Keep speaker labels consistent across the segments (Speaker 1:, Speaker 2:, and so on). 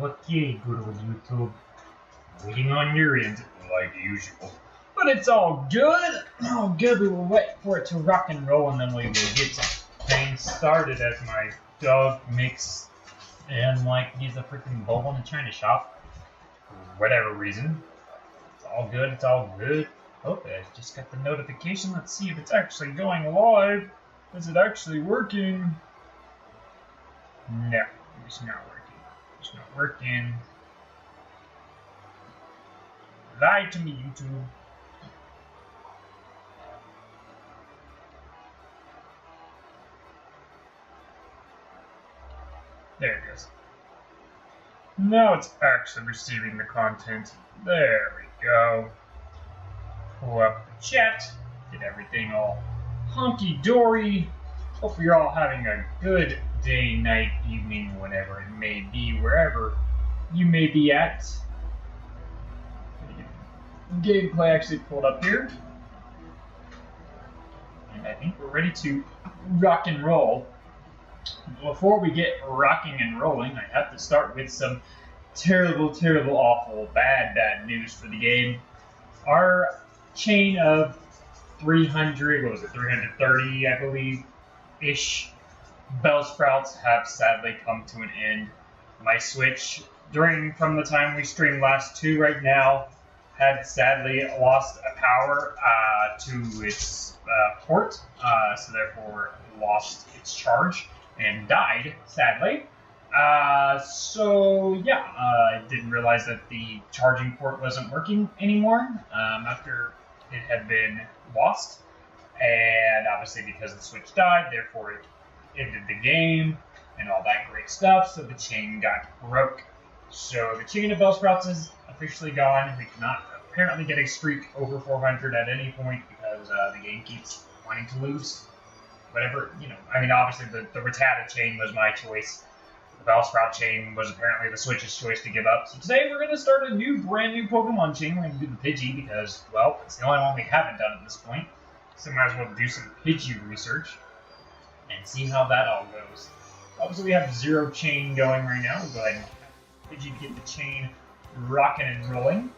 Speaker 1: Okay, good old YouTube. Waiting on your end, like usual. But it's all good. All good. We will wait for it to rock and roll, and then we will get things started as my dog makes and he's a freaking bowl in a China shop for whatever reason. It's all good. It's all good. Okay, I just got the notification. Let's see if it's actually going live. Is it actually working? No, it's not working. It's not working. Lie to me, YouTube. There it is. Now it's actually receiving the content. There we go. Pull up the chat. Get everything all hunky-dory. Hope you're all having a good day, night, evening, whatever it may be, wherever you may be at. Gameplay actually pulled up here. And I think we're ready to rock and roll. Before we get rocking and rolling, I have to start with some terrible, awful, bad news for the game. Our chain of 330, I believe, ish, Bellsprouts have sadly come to an end. My Switch, from the time we streamed last to right now, had sadly lost a power to its port, so therefore lost its charge and died, sadly. So yeah, I didn't realize that the charging port wasn't working anymore after it had been lost. And obviously because the Switch died, therefore it ended the game and all that great stuff, so the chain got broke. So the chain of Bellsprouts is officially gone. We cannot apparently get a streak over 400 at any point because the game keeps wanting to lose. Whatever, I mean, obviously the Rattata chain was my choice. The Bellsprout chain was apparently the Switch's choice to give up. So today we're going to start a brand new Pokemon chain. We're going to do the Pidgey because, well, it's the only one we haven't done at this point. So might as well do some Pidgey research and see how that all goes. Obviously we have 0 chain going right now. We'll go ahead and Pidgey to get the chain rocking and rolling.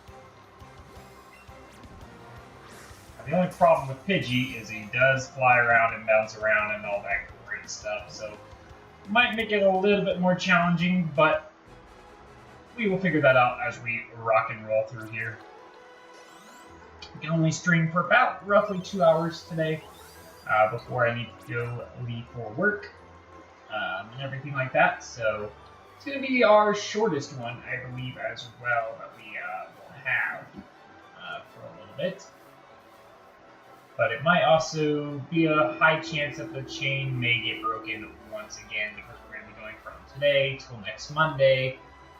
Speaker 1: The only problem with Pidgey is he does fly around and bounce around and all that great stuff, so might make it a little bit more challenging, but we will figure that out as we rock and roll through here. We can only stream for about roughly 2 hours today before I need to leave for work and everything like that, so it's going to be our shortest one, I believe, as well, that we will have for a little bit. But it might also be a high chance that the chain may get broken once again because we're going to be going from today till next Monday,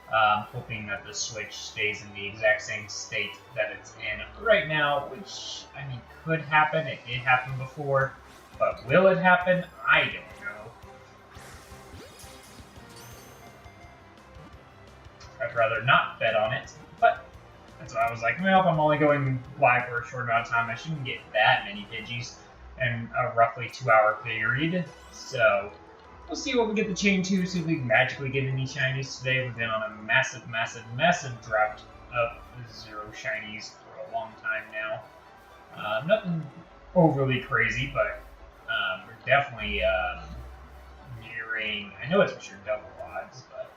Speaker 1: hoping that the Switch stays in the exact same state that it's in right now, which, I mean, could happen. It did happen before, but will it happen? I don't know. I'd rather not bet on it, but and so I was like, well, if I'm only going live for a short amount of time, I shouldn't get that many Pidgeys in a roughly 2-hour period. So we'll see what we get the chain to, see if we can magically get any shinies today. We've been on a massive drought of 0 shinies for a long time now. Nothing overly crazy, but we're definitely nearing, I know it's for sure double odds, but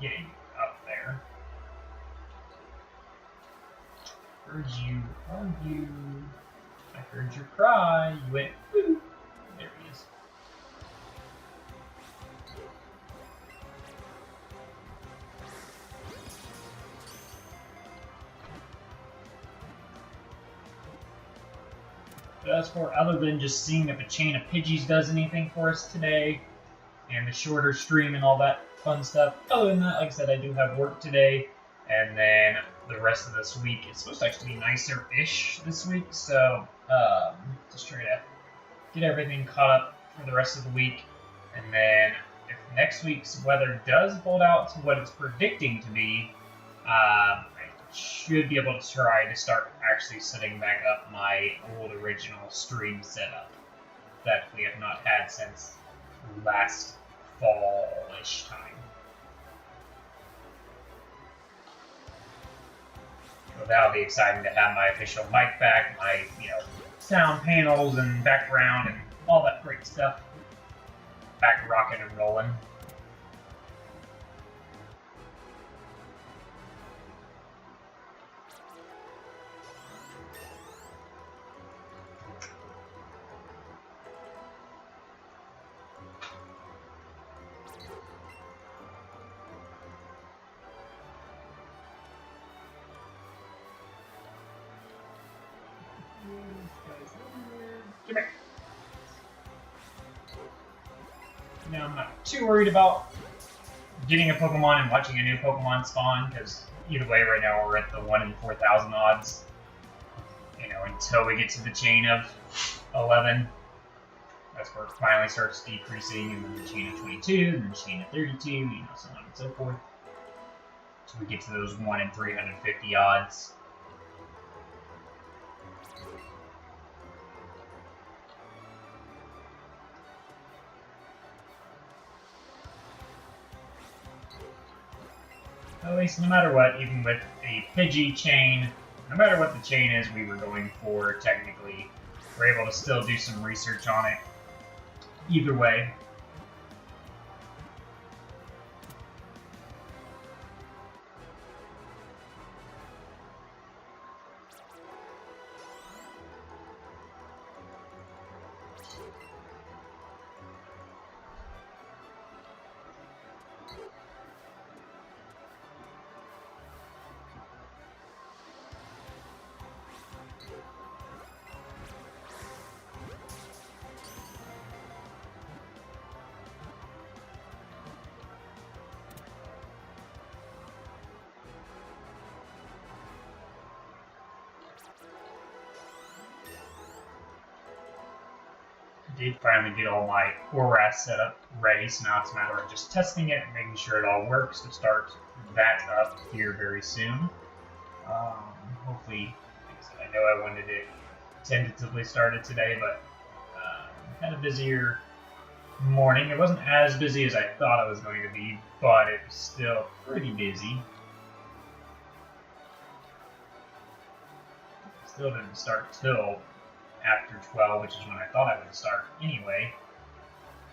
Speaker 1: getting up there. Heard you argue. I heard your cry. You went, woo. There he is. But as for other than just seeing if a chain of Pidgeys does anything for us today, and the shorter stream and all that fun stuff, other than that, like I said, I do have work today, and then the rest of this week, it's supposed to actually be nicer-ish this week, so just try to get everything caught up for the rest of the week, and then if next week's weather does hold out to what it's predicting to be, I should be able to try to start actually setting back up my old original stream setup that we have not had since last fall-ish time. that'll be exciting to have my official mic back, my, sound panels and background and all that great stuff back rocking and rolling. Come here. Now, I'm not too worried about getting a Pokemon and watching a new Pokemon spawn, because either way, right now we're at the 1 in 4,000 odds. Until we get to the chain of 11, that's where it finally starts decreasing, and then the chain of 22, and then the chain of 32, so on and so forth. Until we get to those 1 in 350 odds. At least, no matter what, even with the Pidgey chain, no matter what the chain is we were going for, technically, we're able to still do some research on it. Either way. Did finally get all my ORAS set up ready, so now it's a matter of just testing it and making sure it all works to start that up here very soon. Hopefully, like I said, I know I wanted it tentatively started today, but kind of busier morning. It wasn't as busy as I thought it was going to be, but it was still pretty busy. Still didn't start till after 12, which is when I thought I would start anyway.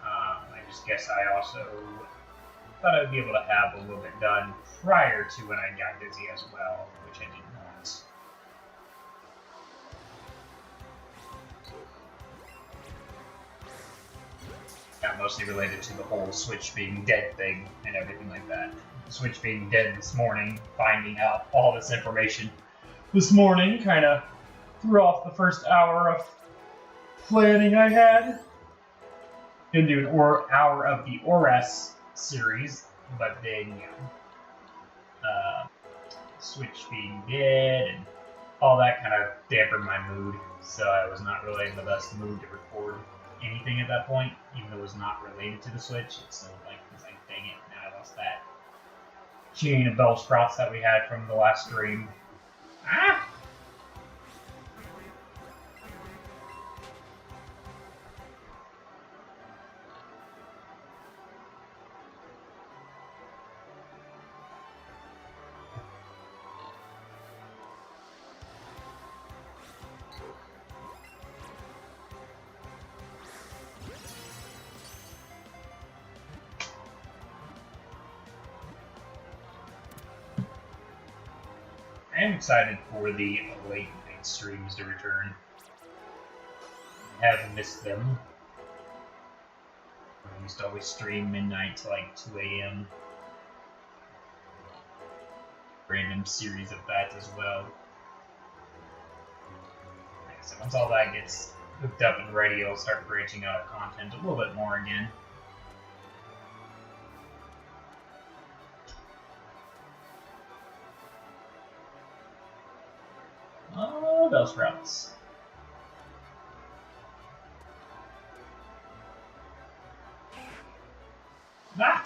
Speaker 1: I just guess I also thought I'd be able to have a little bit done prior to when I got busy as well, which I didn't want. Got mostly related to the whole Switch being dead thing and everything like that. The Switch being dead this morning, finding out all this information this morning, kind of threw off the first hour of planning I had. Didn't do an hour of the ORAS series, but then, Switch being dead and all that kind of dampened my mood, so I was not really in the best mood to record anything at that point, even though it was not related to the Switch. It's still like, dang it, now I lost that chain of Bellsprouts that we had from the last stream. Ah! I am excited for the late night streams to return. I have missed them. I used to always stream midnight to like 2 a.m. Random series of that as well. Like I said, once all that gets hooked up and ready, I'll start branching out content a little bit more again. Oh, Bellsprouts. Ah!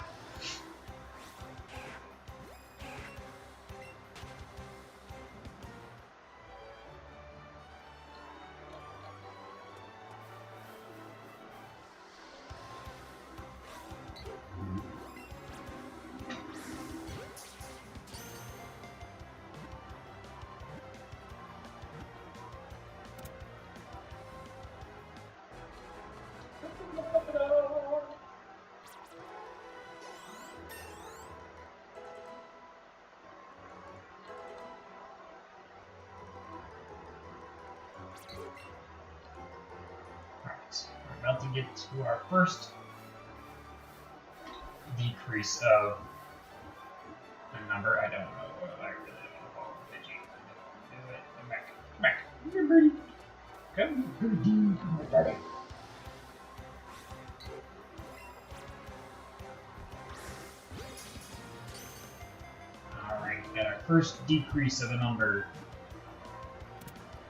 Speaker 1: to get to our first decrease of a number. I don't know. I really don't want to follow Pidgey. Do it. Come back. Come back. Come here, birdie. Come, birdie. Come here, birdie. Alright, got our first decrease of a number.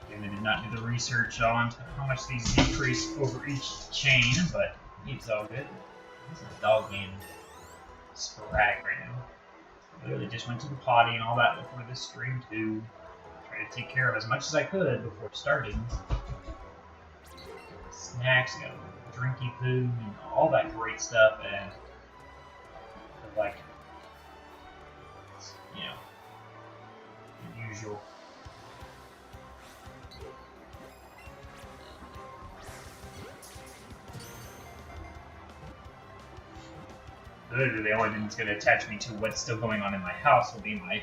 Speaker 1: Again, I did not do the research on how much these decrease over each chain, but it's all good. This is a dog game. Sporadic right now. I literally just went to the potty and all that before this stream too. Try to take care of as much as I could before starting. Snacks, got drinky food, and all that great stuff, and like, you know, the usual. Literally, the only thing that's going to attach me to what's still going on in my house will be my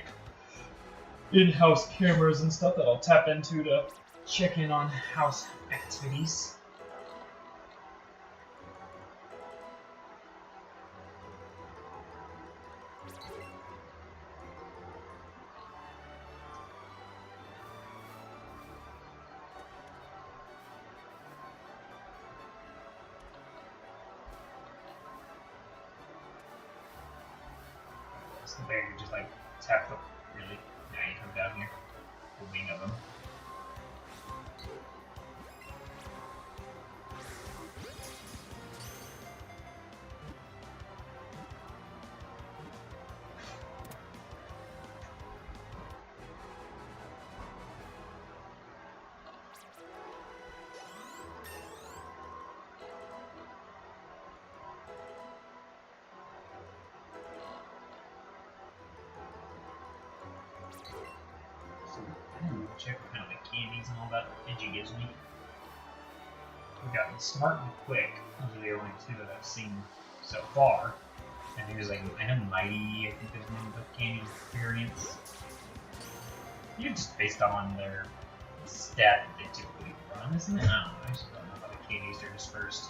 Speaker 1: in-house cameras and stuff that I'll tap into to check in on house activities. The bear just like tap the really. Now you come down here. The wing of them. Check what kind of like candies and all that Pidgey gives me. We've gotten Smart and Quick. Those are the only two that I've seen so far. I think there's like, I know Mighty, I think there's one of the candy variants. You just based on their stat that they typically run, isn't it? I don't know, I just don't know how the candies are dispersed.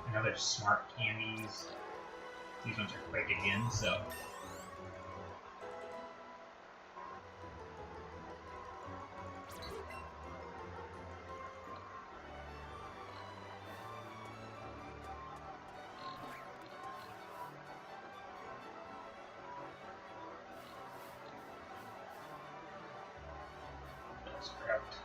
Speaker 1: I know there's Smart candies. These ones are quick again, so. Correct.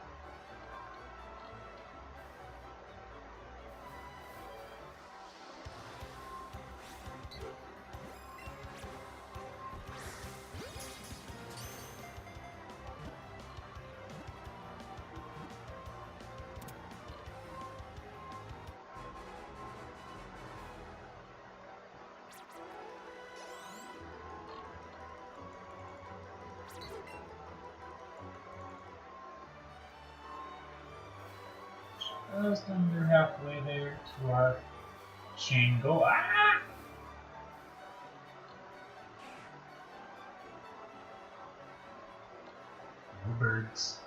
Speaker 1: Just under halfway there to our chain goal. Ah! No birds.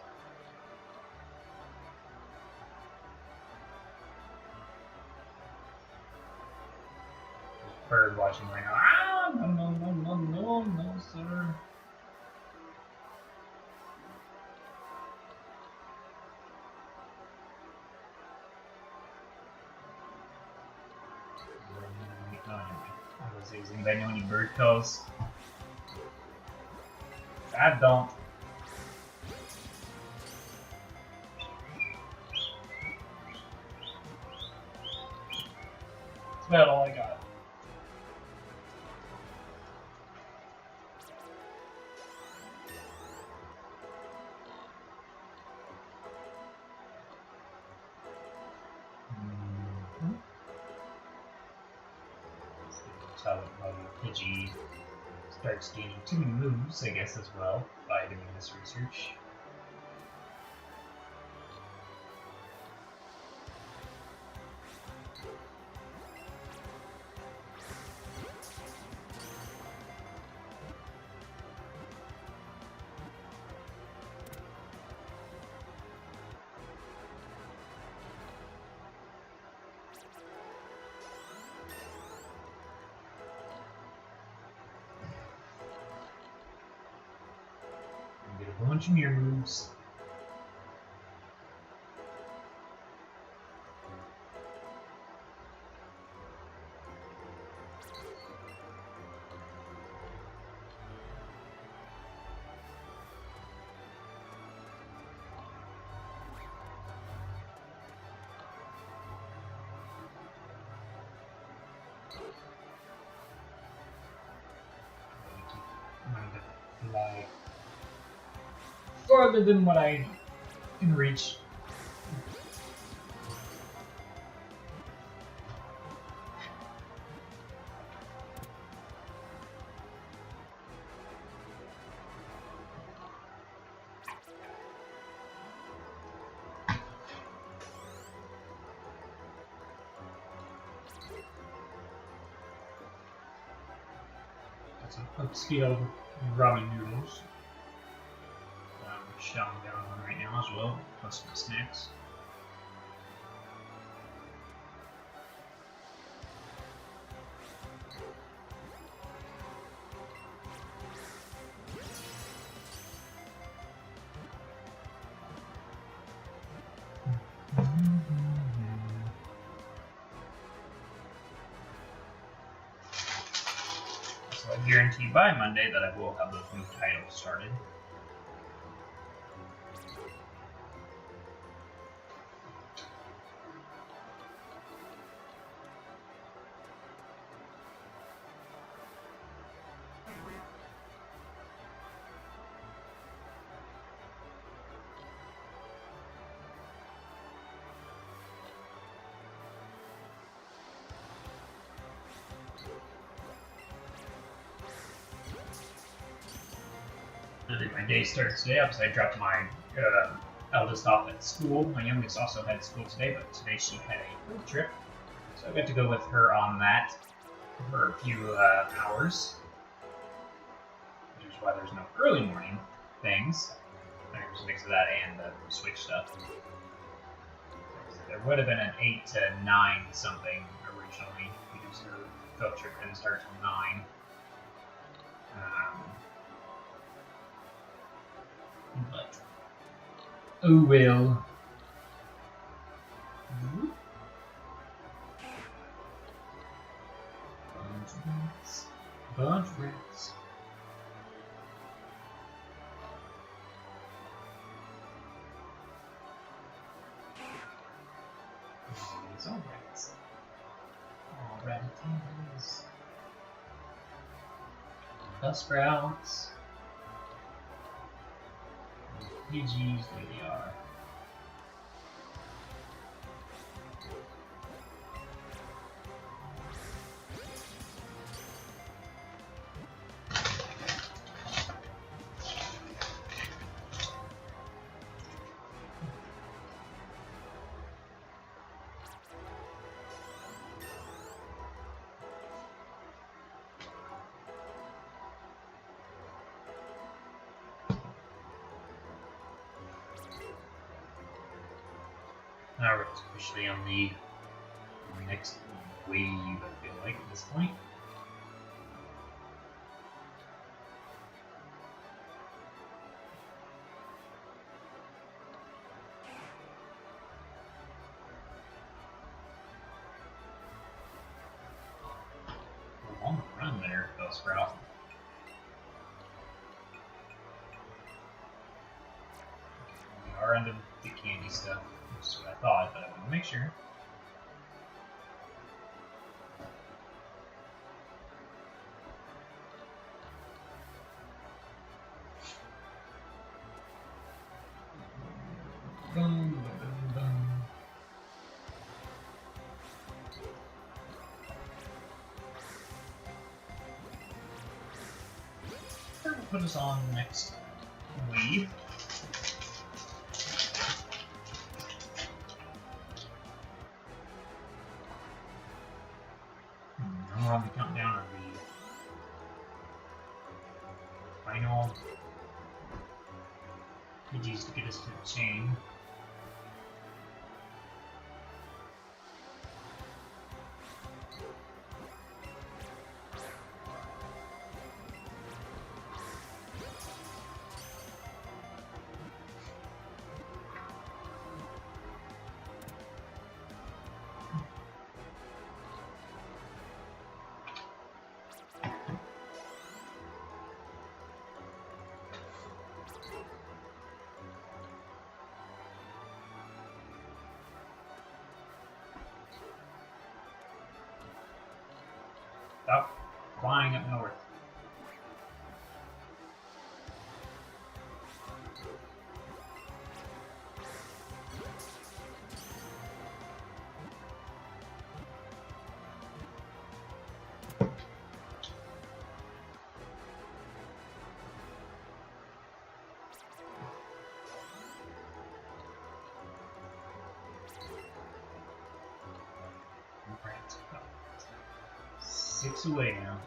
Speaker 1: There's bird watching right now. Ah! No, no, no, no, no, no, sir. Does anybody know any bird calls? I don't. That's about all I got. How Pidgey starts gaining too many moves, I guess, as well, by doing this research. bunch of mirror moves. Fly farther than what I can reach. That's a upscale of ramen noodles. Showing down on right now as well, plus my snacks. So I guarantee by Monday that I will have those new titles started. My day starts today. Obviously, I dropped my eldest off at school. My youngest also had school today, but today she had a field trip. So I got to go with her on that for a few hours. Which is why there's no early morning things. There's a mix of that and the Switch stuff. There would have been an 8 to 9 something originally, because her field trip didn't start till 9. But oh well. Bunch of rats. Oh, these are rats. Oh, ratatouilles. Buzzsprouts. Pidgeys, there they are. Alright, officially on the next wave, I feel like, at this point. A long run there, Bellsprout. We are under the candy stuff. That's what I thought, but I want to make sure. Boom, boom, boom. That'll put us on the next wave. We're on the countdown of the final Pidgeys to get us to the chain. Stop flying up north. Right. 6 away now.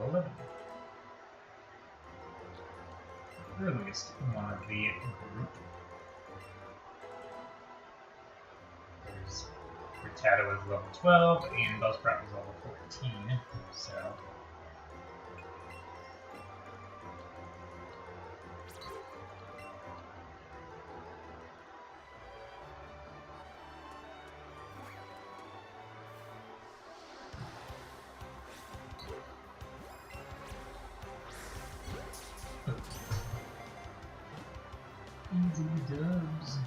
Speaker 1: Level 11. Earliest one of the group. There's Rattata was level 12 and Bellsprout was level 14. So easy dubs.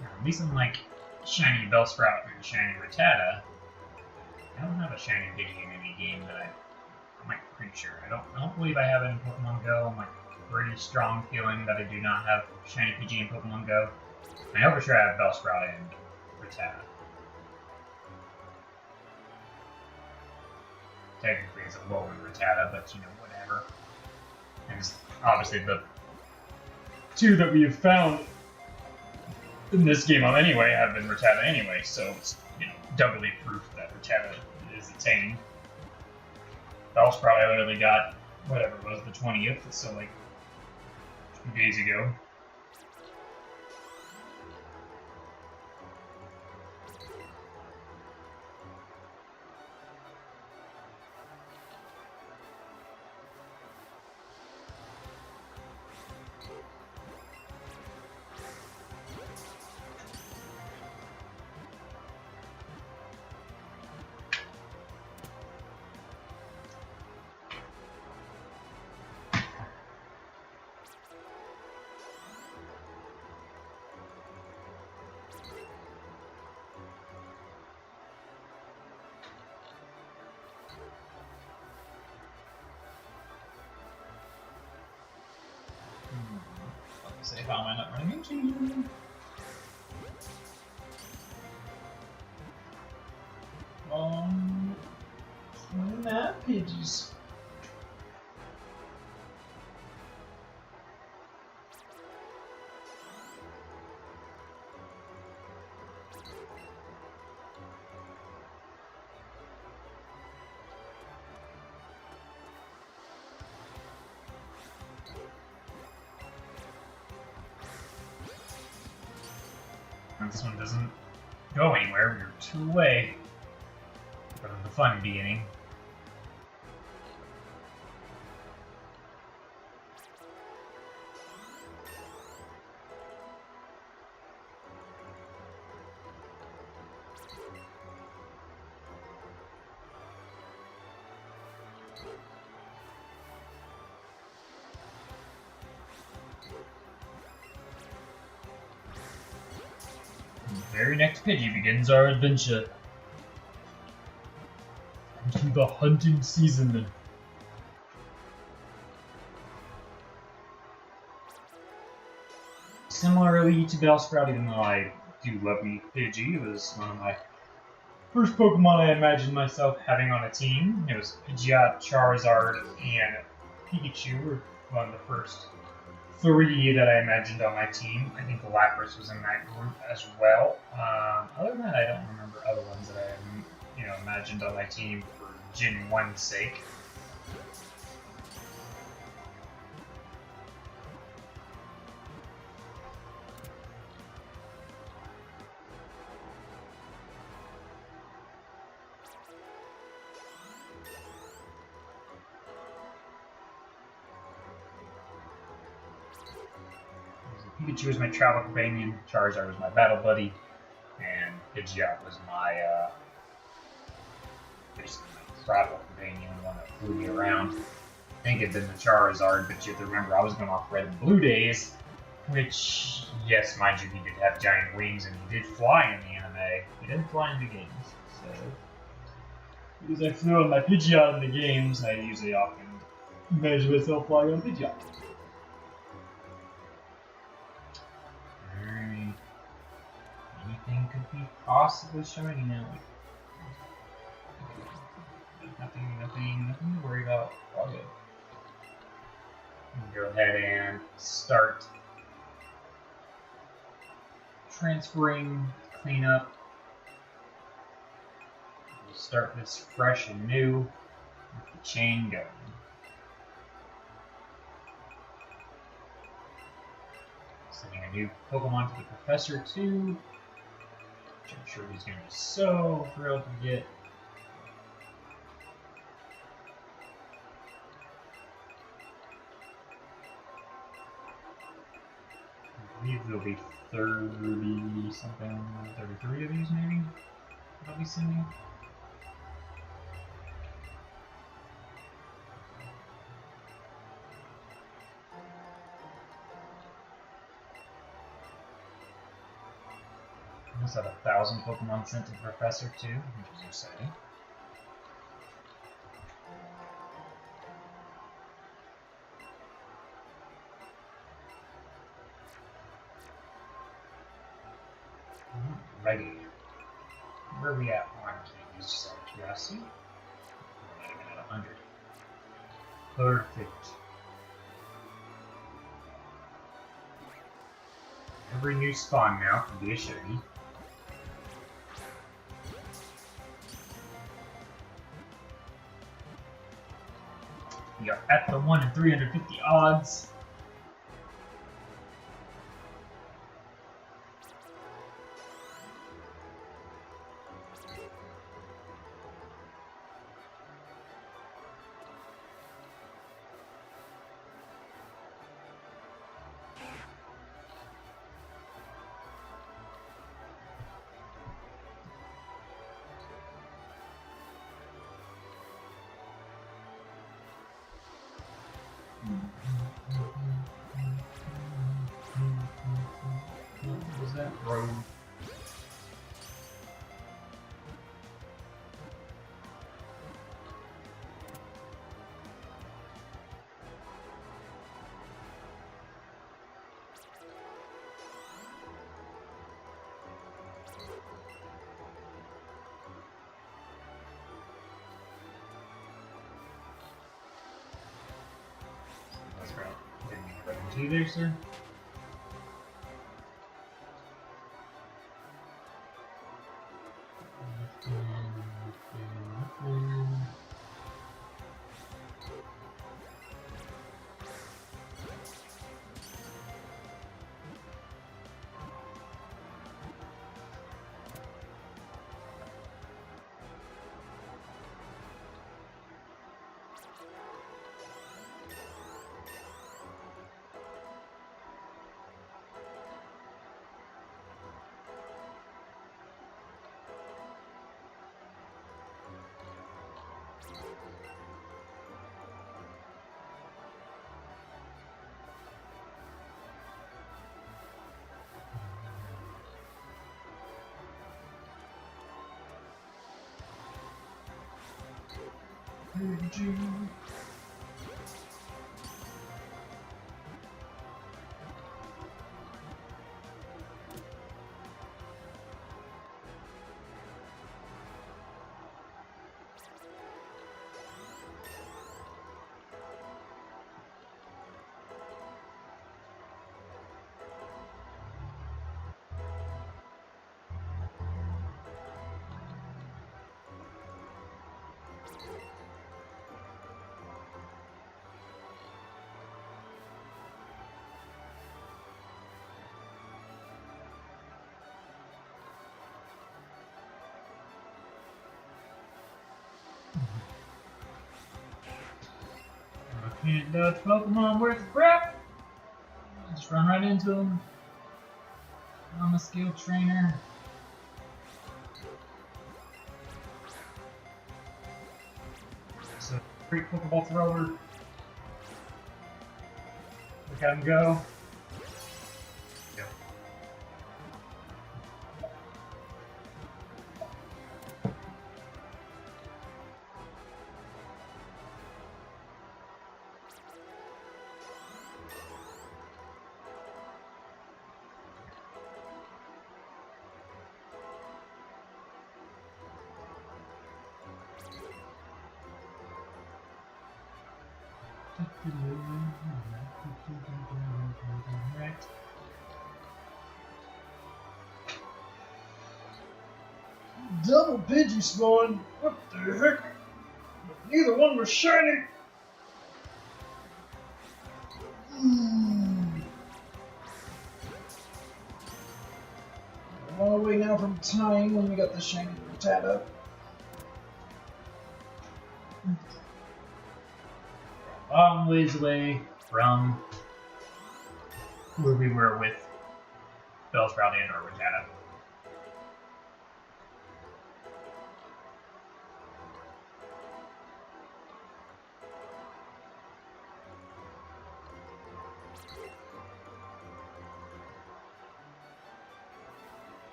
Speaker 1: Now, at least unlike shiny Bellsprout and shiny Rattata, I don't have a shiny Pidgey in any game that I'm like pretty sure. I don't believe I have it in Pokemon Go. I'm like pretty strong feeling that I do not have shiny Pidgey in Pokemon Go. I know for sure I have Bellsprout and Rattata. Technically it's a low in Rattata, but you know, whatever. And obviously the two that we have found in this game anyway have been Rattata anyway, so it's, you know, doubly proof that Rattata is attained. Bellsprout I literally got, whatever it was, the 20th, so like 2 days ago. See how am I not running into you? Map pages. This one doesn't go anywhere, we're 2 away from the fun beginning. The very next Pidgey begins our adventure into the hunting season. Similarly to Bellsprout, even though I do love me Pidgey, it was one of my first Pokemon I imagined myself having on a team. It was Pidgeot, Charizard, and Pikachu were one of the first 3 that I imagined on my team. I think Lapras was in that group as well. Other than that, I don't remember other ones that I imagined on my team for Gen 1's sake. Pikachu was my travel companion, Charizard was my battle buddy, and Pidgeot was my basically my travel companion, the one that flew me around. I think it'd been the Charizard, but you have to remember I was going off Red and Blue days, which, yes, mind you, he did have giant wings and he did fly in the anime. He didn't fly in the games, so because I flew on my Pidgeot in the games, I usually often measure myself flying on Pidgeot. Alright. Anything could be possibly shiny now. Nothing to worry about. All good. Go ahead and start transferring, clean up. We'll start this fresh and new with the chain going. Sending a new Pokemon to the Professor too, which I'm sure he's going to be so thrilled to get. I believe there'll be 30 something, 33 of these maybe I'll be sending. I almost have 1,000 Pokemon sent to Professor too, which is exciting. Ready. Where are we at? Oh, I can't use just out of curiosity. We're not even at 100. Perfect. Every new spawn now can be a shiny. We are at the 1 in 350 odds. What was that? Road. That's right. Didn't you there, sir? I can't dodge Pokemon worth of crap. Just run right into them. a skilled trainer. So, great Pokeball thrower. Look at him go. Go. Right.
Speaker 2: Double Pidgey spawned. What the heck? Neither one was shiny. A long way now from tying when we got the shiny Rattata.
Speaker 1: Long ways away from where we were with Bellsprout and or Rattata.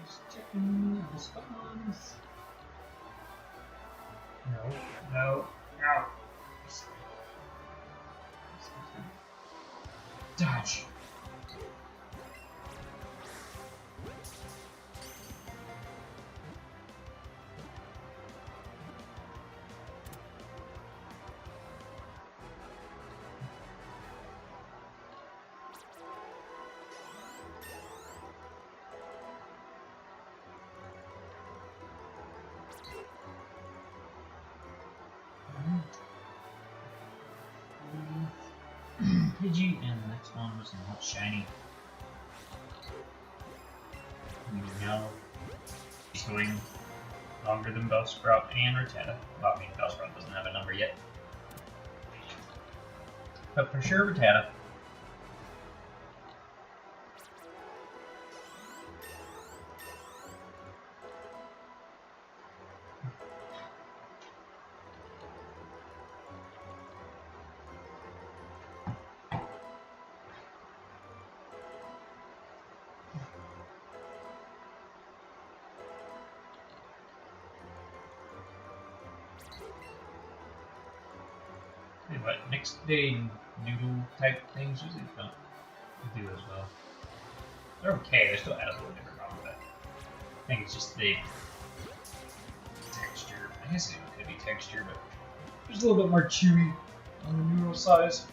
Speaker 1: Just checking the spawns. No. Dodge. Pidgey, and the next one was not shiny. You know, he's going longer than Bellsprout and Rattata. Well, I mean, Bellsprout doesn't have a number yet. But for sure, Rattata. But next day noodle type things usually don't do as well. They're okay, they're still edible and never wrong, but I think it's just the texture. I guess it could be texture, but
Speaker 2: Just a little bit more chewy on the noodle size.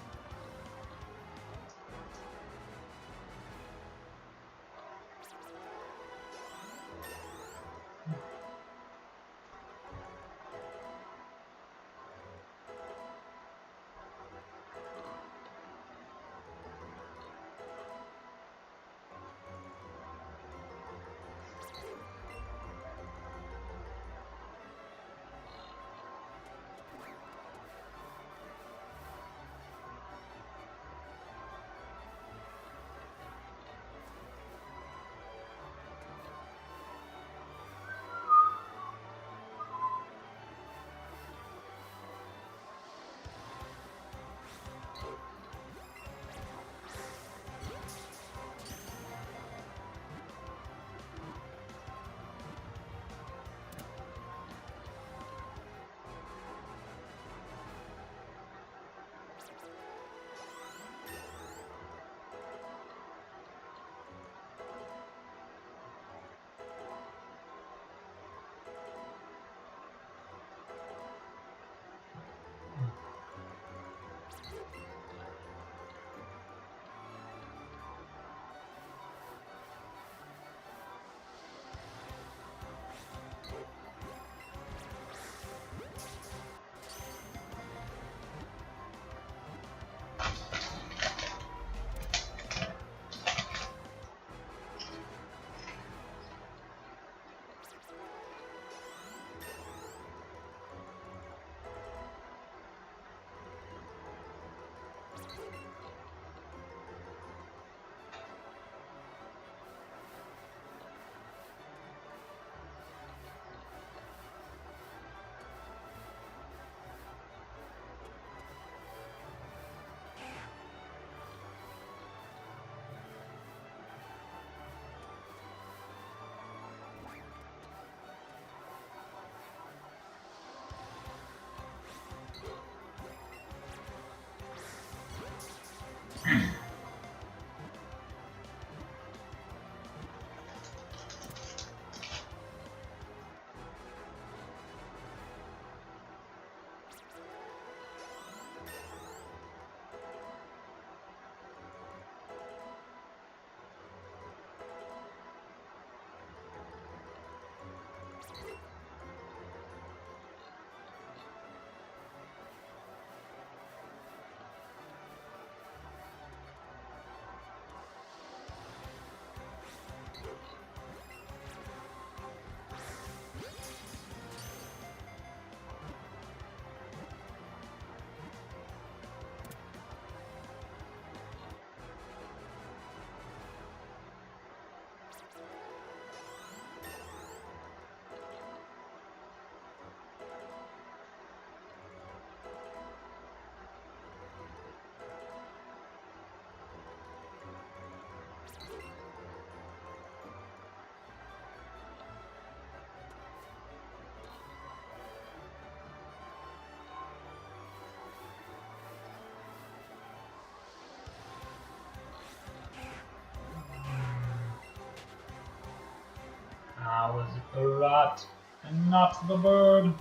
Speaker 1: How is it the rat and not the bird?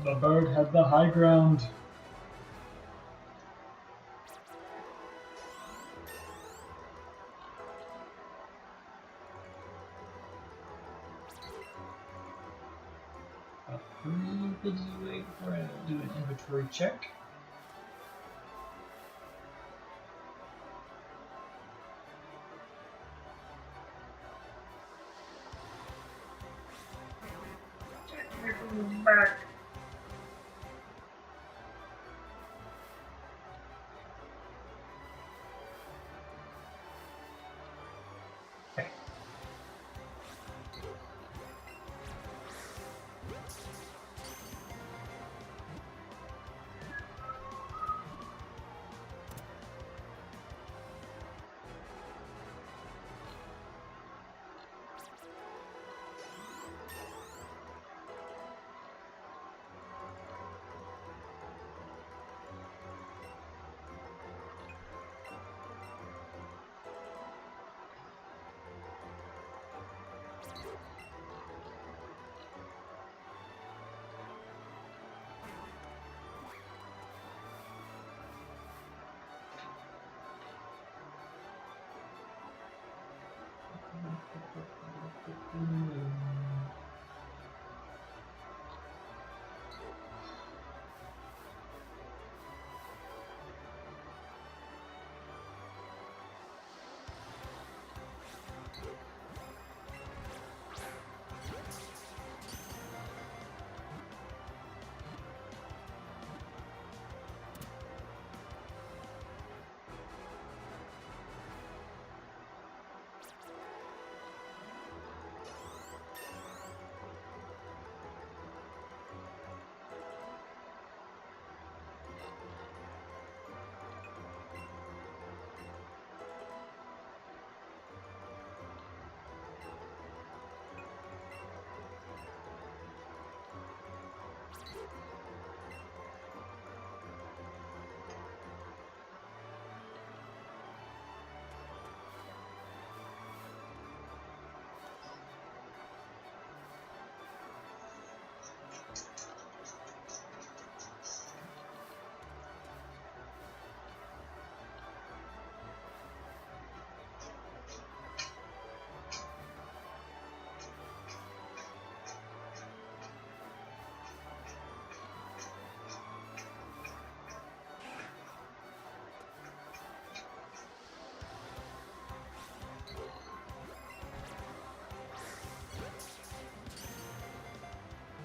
Speaker 1: The bird had the high ground. About 3 pages away before I do an inventory check. Back. Okay.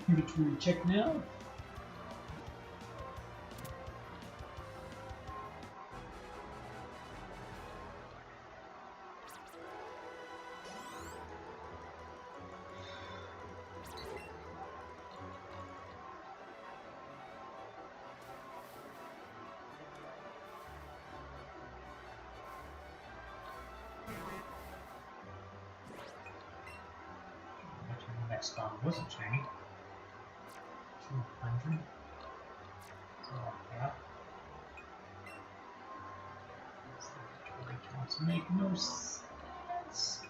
Speaker 1: Inventory check now. Actually, the next one wasn't shiny. 200. So that. Inventory counts make no sense.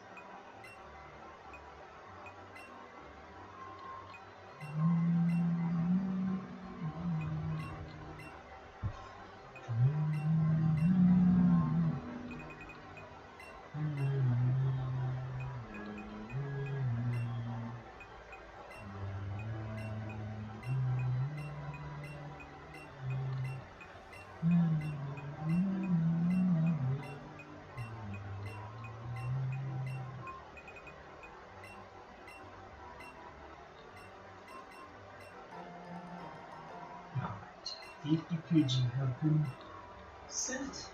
Speaker 1: Alright, 50 Pidgey have been sent.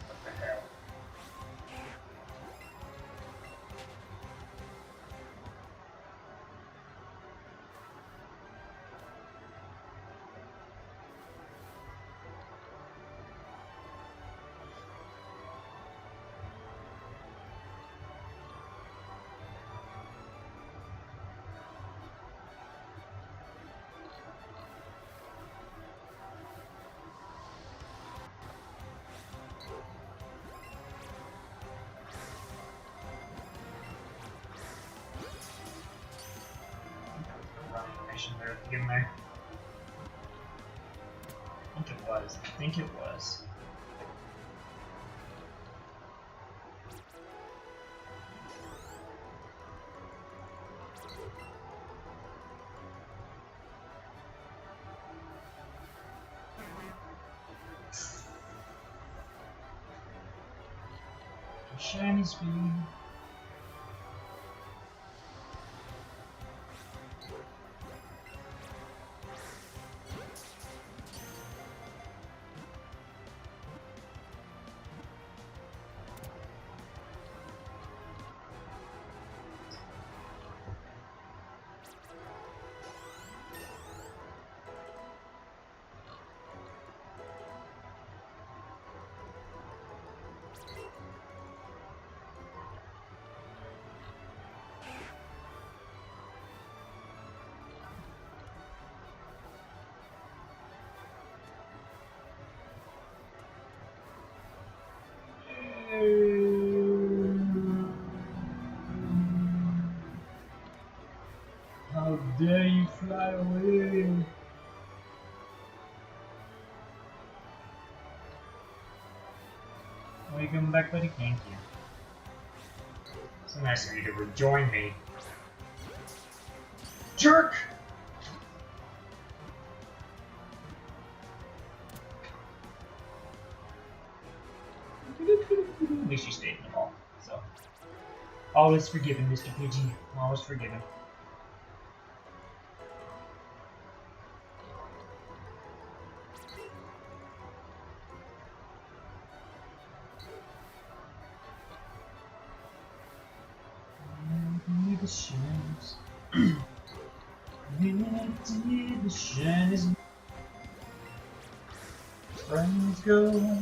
Speaker 1: What the hell? pronunciation there at the beginning there. I think it was. I think it was. Shiny speed. How dare you fly away? Welcome back, buddy. Thank you. So nice of you to rejoin me. Jerk! At least you stayed in the ball, so. Always forgiven, Mr. Pidgey. Always forgiven. The shinies. The shinies. Friends go.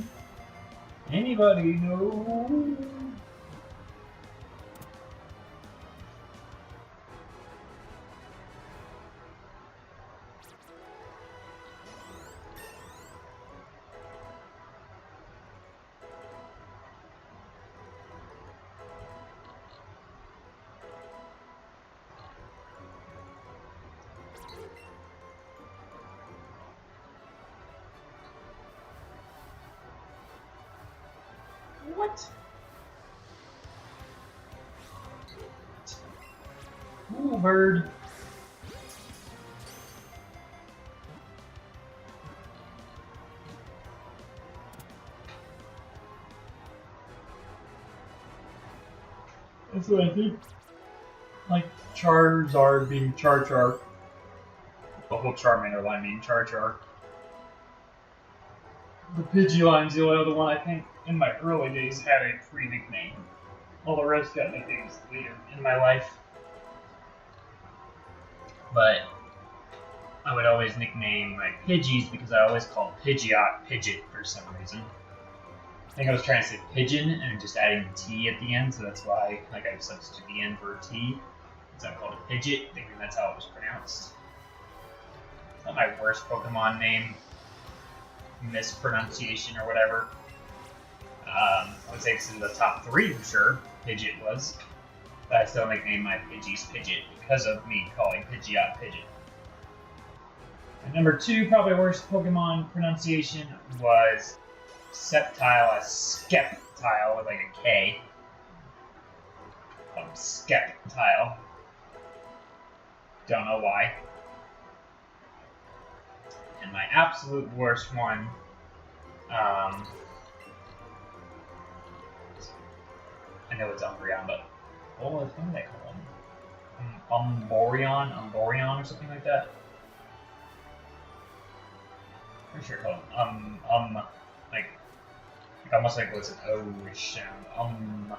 Speaker 1: Anybody know? What? Ooh, bird. That's what I think. Like Charizard being Char. The whole Charmander line being Char. The Pidgey line's the only other one I think in my early days had a free nickname. All the rest got nicknames later in my life. But I would always nickname my Pidgeys because I always called Pidgeot Pidgeot for some reason. I think I was trying to say pigeon and just adding the T at the end, so that's why I substituted the N for a T. So I called it Pidgeot, thinking that's how it was pronounced. It's not my worst Pokemon name mispronunciation or whatever. I would say it's in the top 3 for sure. Pidgeot was. But I still nicknamed my Pidgeys Pidgeot because of me calling Pidgeot Pidgeot. And number 2, probably worst Pokemon pronunciation was Sceptile as Skeptile with like a K. Skeptile. Don't know why. And my absolute worst one, I know it's Umbreon, but what do they call him? Umbreon or something like that. Pretty sure I call him like almost like what's an O-ish sound. Umbreon.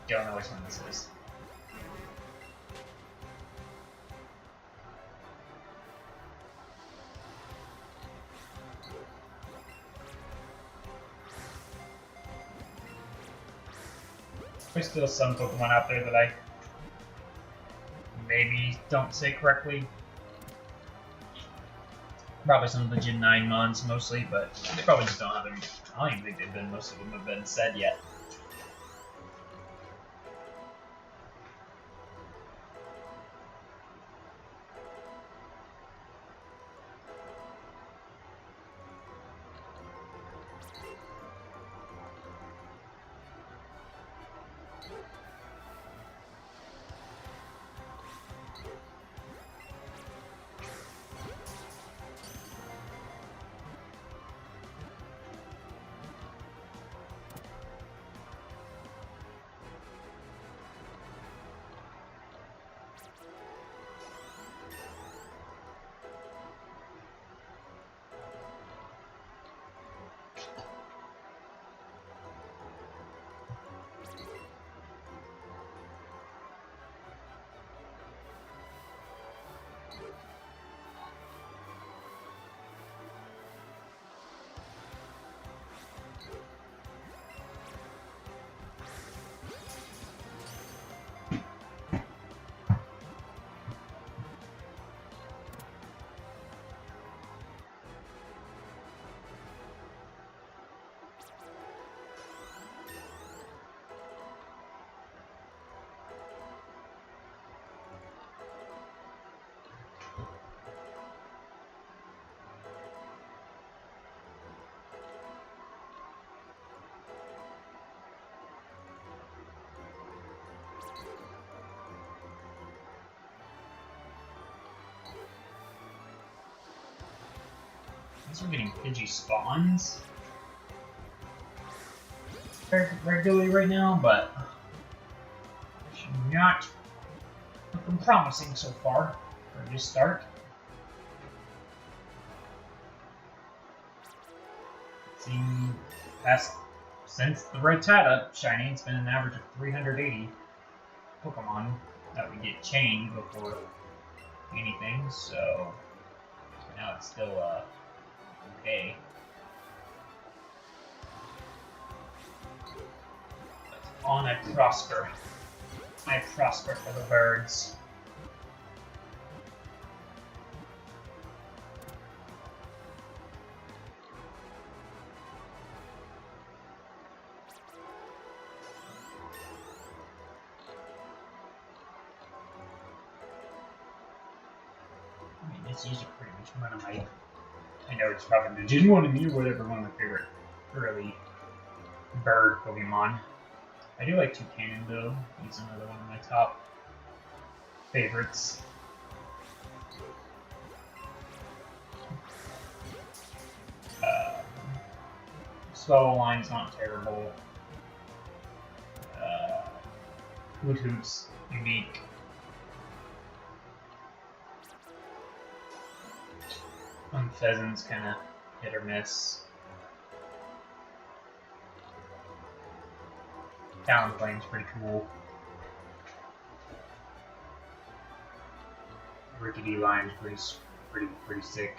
Speaker 1: Don't know which one this is. There's still some Pokemon out there that I maybe don't say correctly. Probably some of the Gen 9 mons mostly, but they probably just don't have them. I don't even think most of them have been said yet. guess we're getting Pidgey spawns regularly right now, but not looking promising so far for this start. Seeing past since the Rattata shiny, it's been an average of 380 Pokemon that we get chained before anything, so now it's still okay. But on I prosper. I prosper for the birds. I mean, this is pretty much one of my. I know it's probably the Gen 1 of me or whatever, one of my favorite early bird Pokemon. I do like Toucannon though. He's another one of my top favorites. Swallow Line's not terrible. Hoot Hoot's unique. Pheasant's kind of hit or miss. Talonflame's pretty cool. Rickety Line's pretty sick.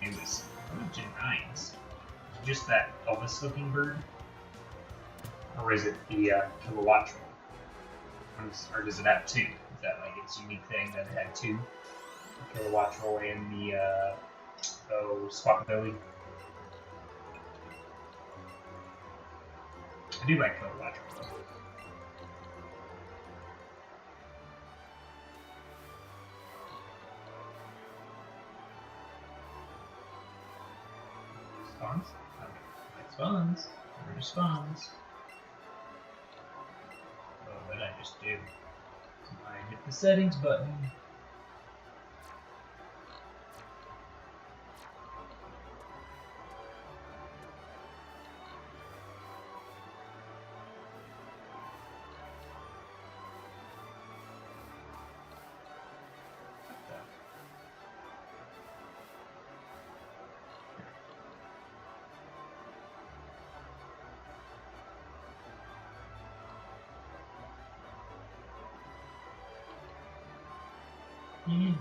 Speaker 1: And this Gen 9s. Just that Elvis looking bird? Or is it the Kilowattrel? Or does it have two? Is that like its unique thing that it had two? The Kilowattrel and the Squawkabilly. I do like Kilowattrel though. Spawns? Okay. It spawns. It spawns. What did I just do? I hit the settings button.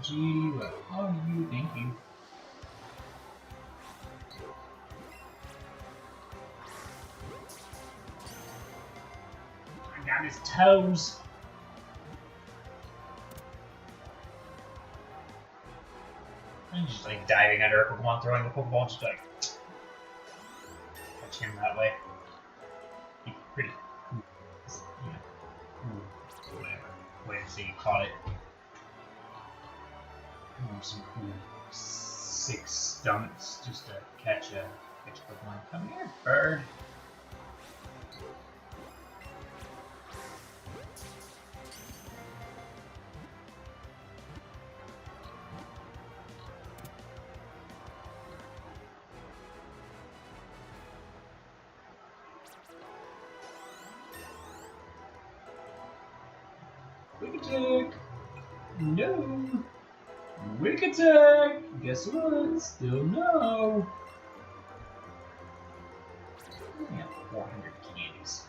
Speaker 1: Gee, what are you thinking? I got his toes. I'm just like diving under a Pokemon, throwing a Pokeball, just like catch him that way. He's pretty cool. Yeah. Cool. Whatever. Way to say you caught it. Some cool 6 stunts just to catch a Pokemon. Come here, bird. Quick attack! No! Quick attack! Guess what? Still no! We have 400 candies.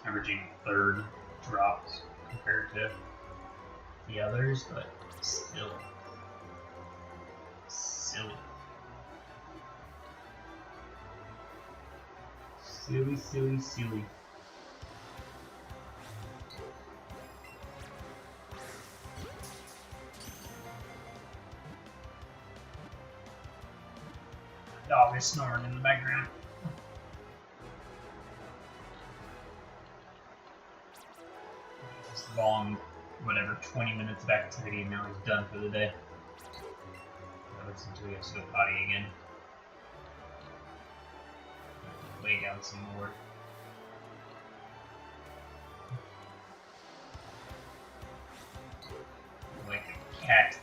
Speaker 1: Averaging 3rd drops compared to the others, but still silly. Silly. dog is snoring in the background. This long, whatever, 20 minutes of activity, and now he's done for the day. That looks until he has to go potty again. Lay down some more. Like a cat.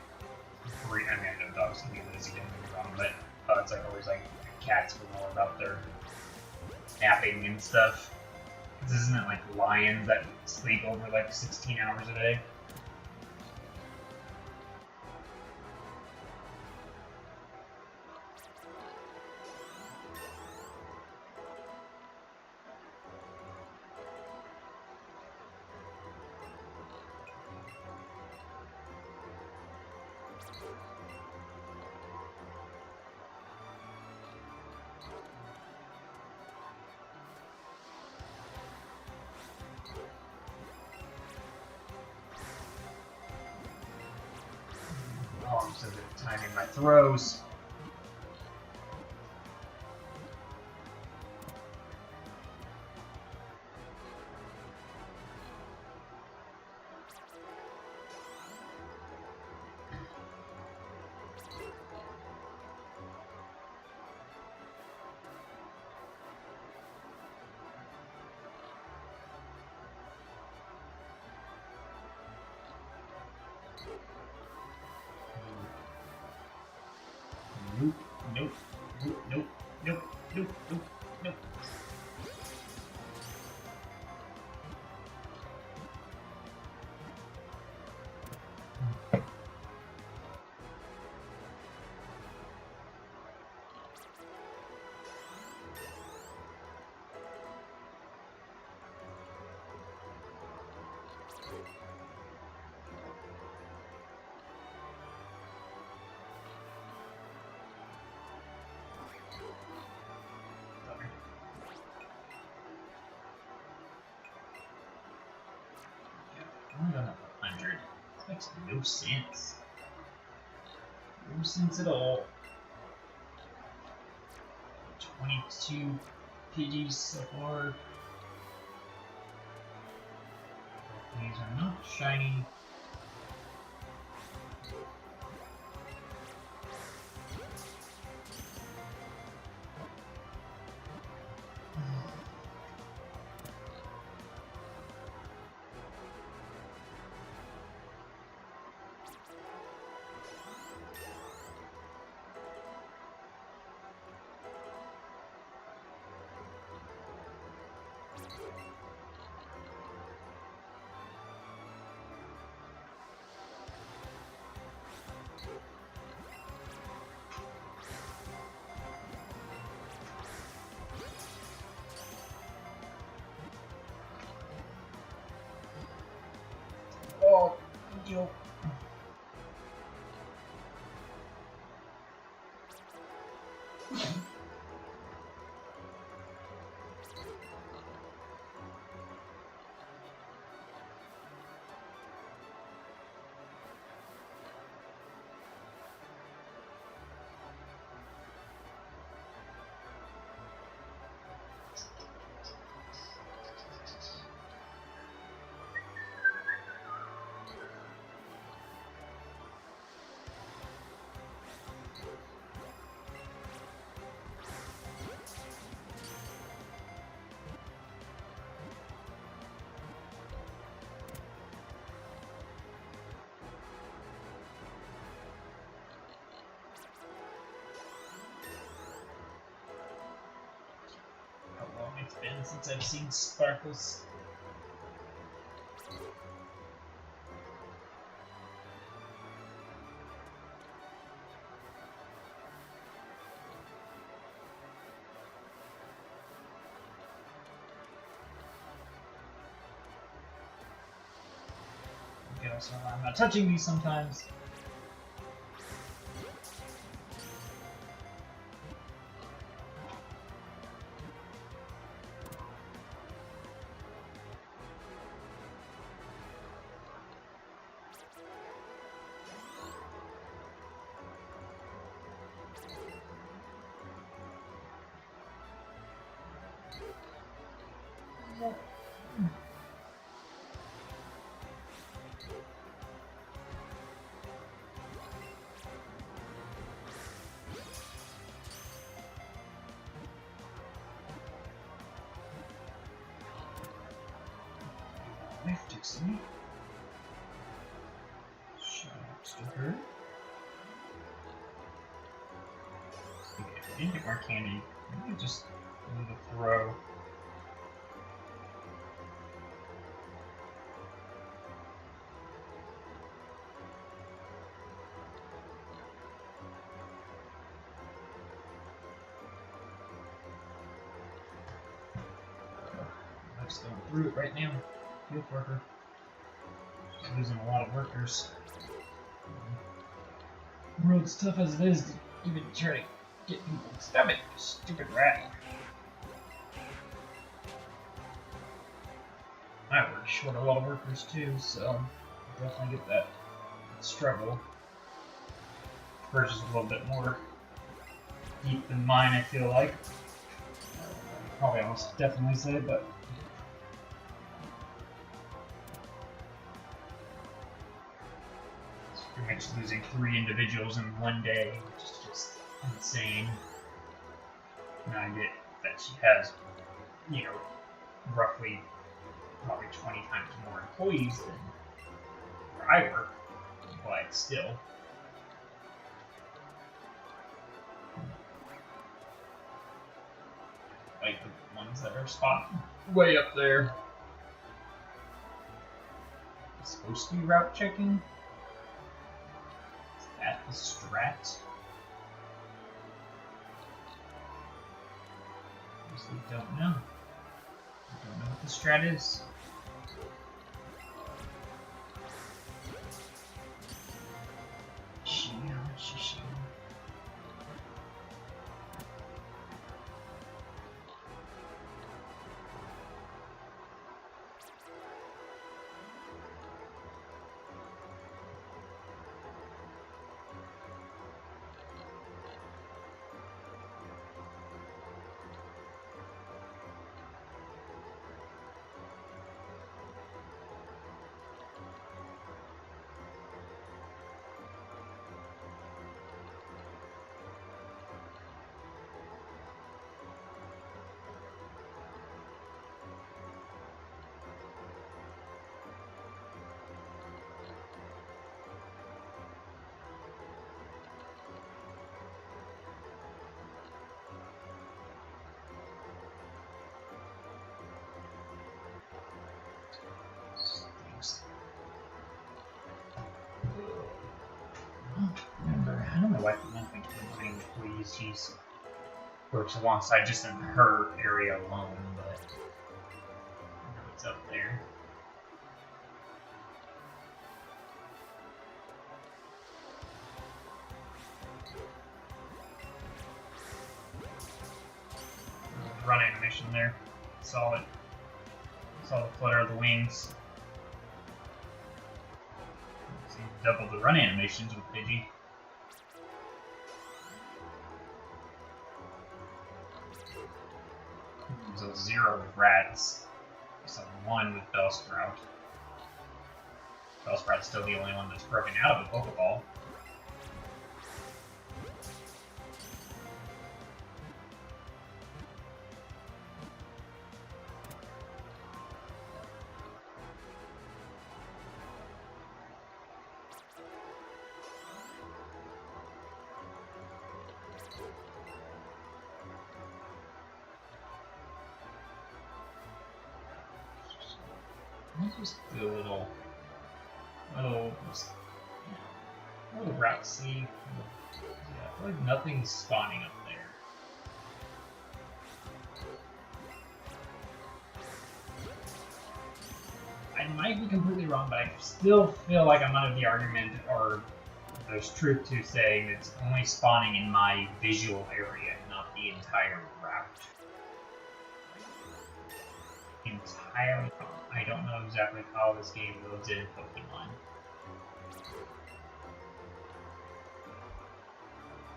Speaker 1: I mean, I know dogs can be lazy, don't get me wrong, but it's like always like cats were more about their napping and stuff. Because isn't it like lions that sleep over like 16 hours a day? Oh, I'm so good at timing my throws. Nope, nope, nope, nope, nope, nope, nope, nope. I'm going up 100. This makes no sense. No sense at all. 22 Pidgeys so far. These are not shiny. Oh, yo. How long it's been since I've seen Sparkles. Okay, so I'm not touching these sometimes. Life Dixie. Shout out to her. Okay, I didn't get more candy. Maybe just need to throw. Life's going through it right now. Field worker. She's losing a lot of workers. The world's tough as it is to even try to get people. Stop it, you stupid rat. I work short a lot of workers too, so definitely get that struggle. Hers is a little bit more deep than mine, I feel like. Probably almost definitely say, but it's pretty much losing 3 individuals in one day, which is just insane. And I get that she has, you know, roughly probably 20 times more employees than where I work, but still. Like the ones that are spotted way up there. It's supposed to be route checking? Is that the strat? Honestly, don't know. I don't know what the strat is. Remember, I don't know why people don't think combining employees. She's works alongside just in her area alone, but I know it's up there. Run animation there. Saw it. Saw the flutter of the wings. See, double the run animations with Pidgey. So 0 with Rats. So 1 with Bellsprout. Bellsprout's still the only one that's broken out of the Pokeball. Just do a little route C. Yeah, I feel like nothing's spawning up there. I might be completely wrong, but I still feel like I'm out of the argument, or there's truth to saying it's only spawning in my visual area, not the entire route. Entirely. I don't know exactly how this game loads in Pokemon.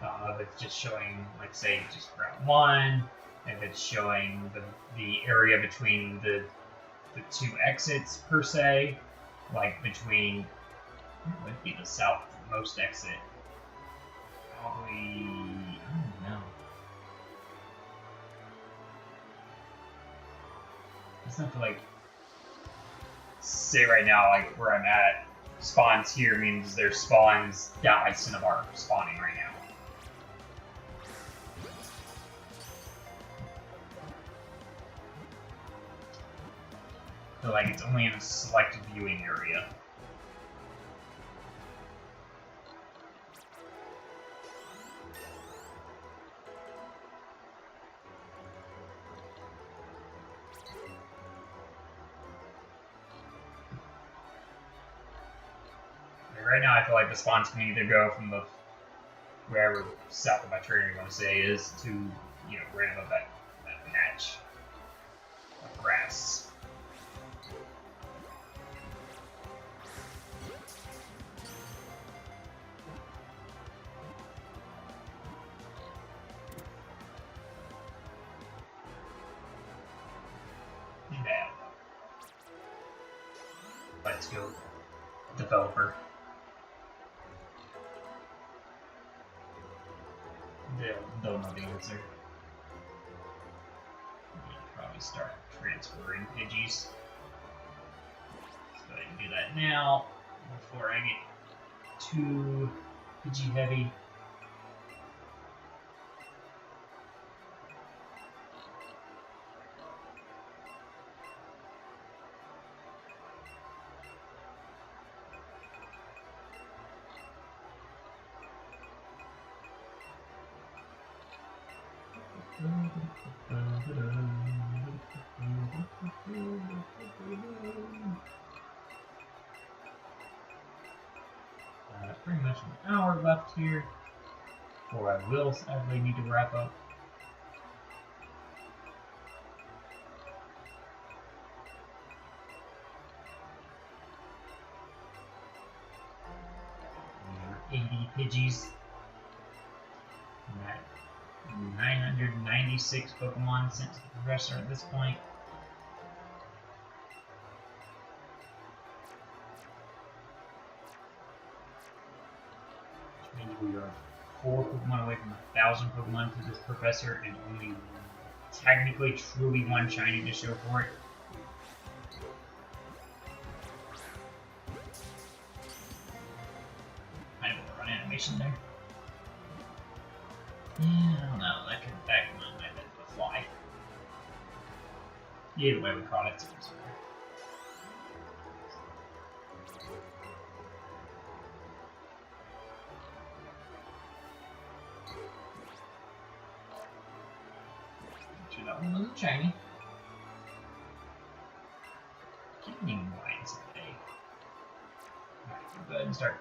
Speaker 1: If it's just showing, like, say, just Route 1, if it's showing the area between the two exits per se, like between what would be the southmost exit? Probably I don't know. It's not to like say right now like where I'm at. Spawns here means there's spawns down by Cinnabar spawning right now. So like it's only in a selected viewing area. Right now I feel like the spawns can either go from the wherever south of my trainer you want to say is to, you know, right above that patch of grass. Yeah. Let's go, developer. They'll know the answer. Probably start transferring Pidgeys. So I can do that now before I get too Pidgey heavy. Pretty much an hour left here before I will sadly need to wrap up. There are 80 Pidgeys. And that 996 Pokemon sent to the professor at this point. Which means we are 4 Pokemon away from 1,000 Pokemon to this professor, and only technically truly 1 shiny to show for it. I have a run animation there. Yeah, I don't know. That might have been a fly. Either way, we caught it. So it's okay. Make sure that one wasn't shiny. Keep getting lines today. Alright, we'll go ahead and start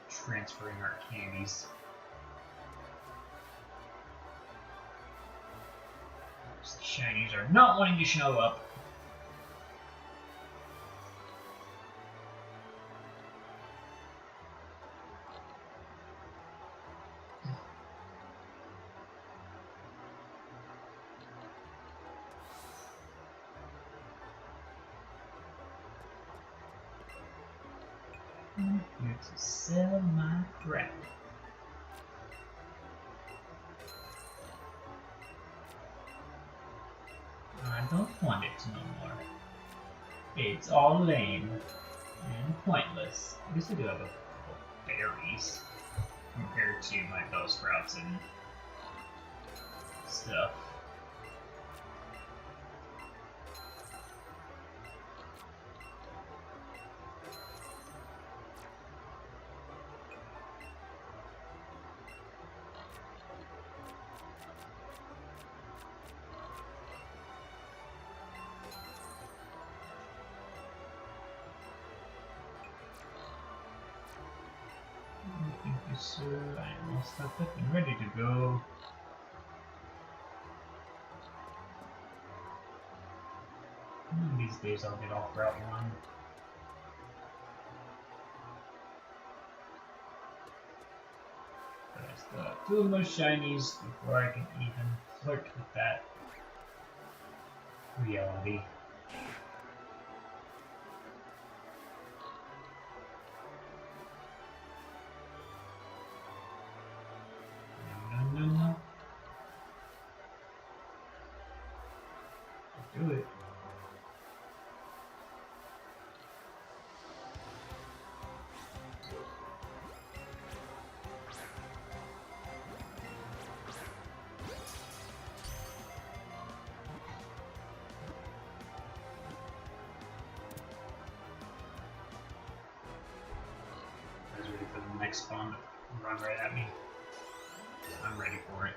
Speaker 1: transferring our candies. The shinies are not wanting to show up. I'm here to sell my crap. I don't want it no more. It's all lame and pointless. At least I do have a couple berries compared to my Bellsprouts and stuff. Thank you, sir. I am all stocked up and ready to go. One of these days I'll get off Route 1. But I still have 2 of those shinies before I can even flirt with that. reality. No. Do it. I was ready for the next spawn to run right at me. I'm ready for it.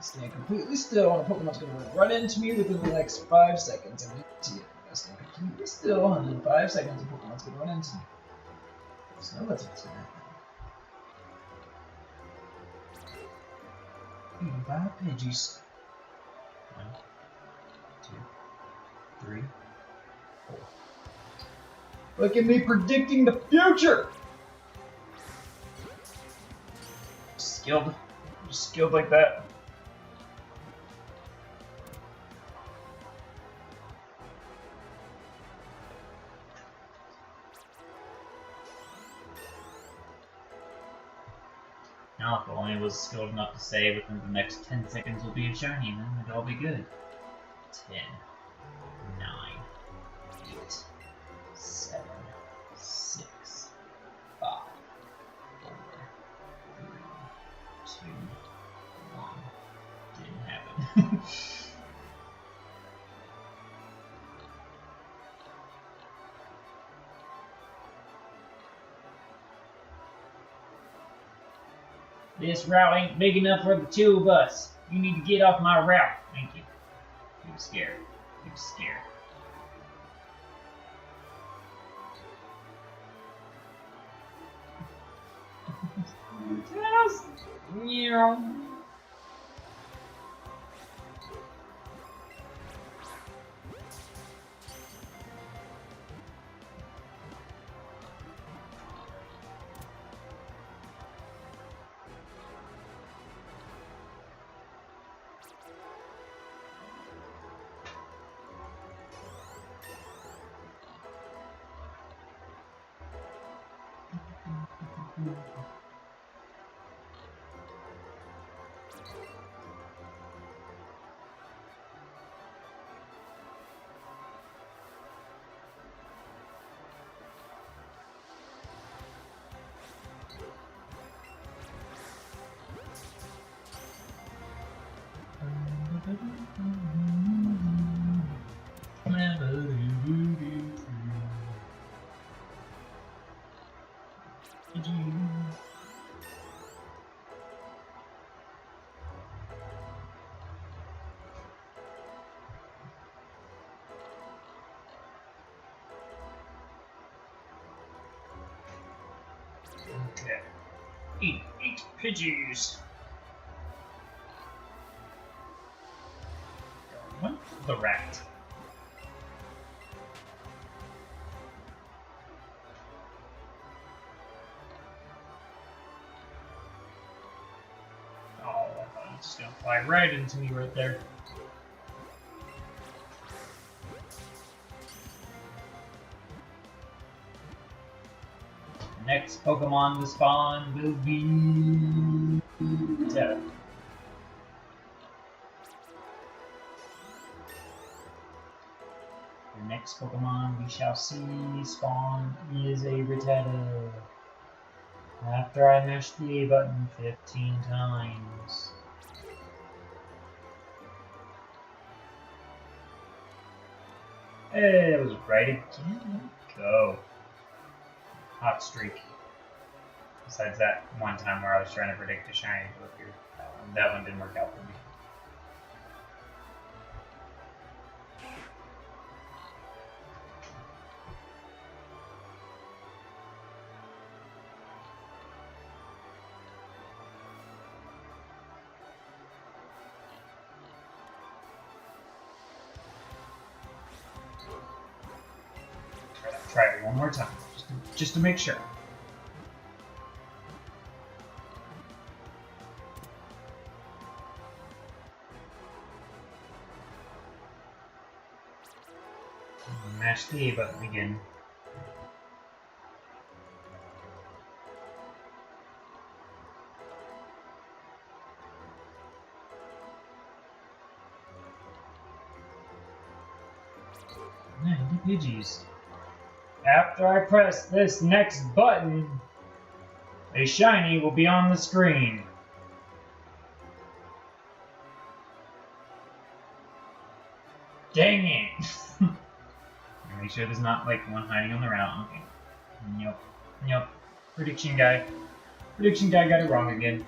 Speaker 2: Stand completely still on a Pokemon's going to run into me within the next 5 seconds. I'm going to see it. I'm going to stand completely still, and in 5 seconds, a Pokemon's going to run into me. So that's what's going to happen. 5 Pidgeys. 1, 2, 3, 4. Look at me predicting the future! Skilled. Just skilled like that.
Speaker 1: Now, if only was skilled enough to say within the next 10 seconds will be a shiny, then it'd all be good. 10, 9, 8, 7, 6, 5, 4, 3, 2, 1. Didn't happen. This route ain't big enough for the 2 of us. You need to get off my route. Thank you. He was scared. He was scared. Yes. Yeah. Okay. Eat Pidgeys. What? The rat. Oh, I thought he was just gonna fly right into me right there. Next Pokemon to spawn will be Rattata. The next Pokemon we shall see spawn is a Rattata. After I mash the A button 15 times. Hey, it was right again. Go. Hot streak. Besides that one time where I was trying to predict a shiny to appear. That one didn't work out for me. one more time, just to make sure. Mash the A button again. Pidgeys. After I press this next button, a shiny will be on the screen. Dang it! Make sure there's not like one hiding on the route. Okay. Yep. Prediction guy got it wrong again.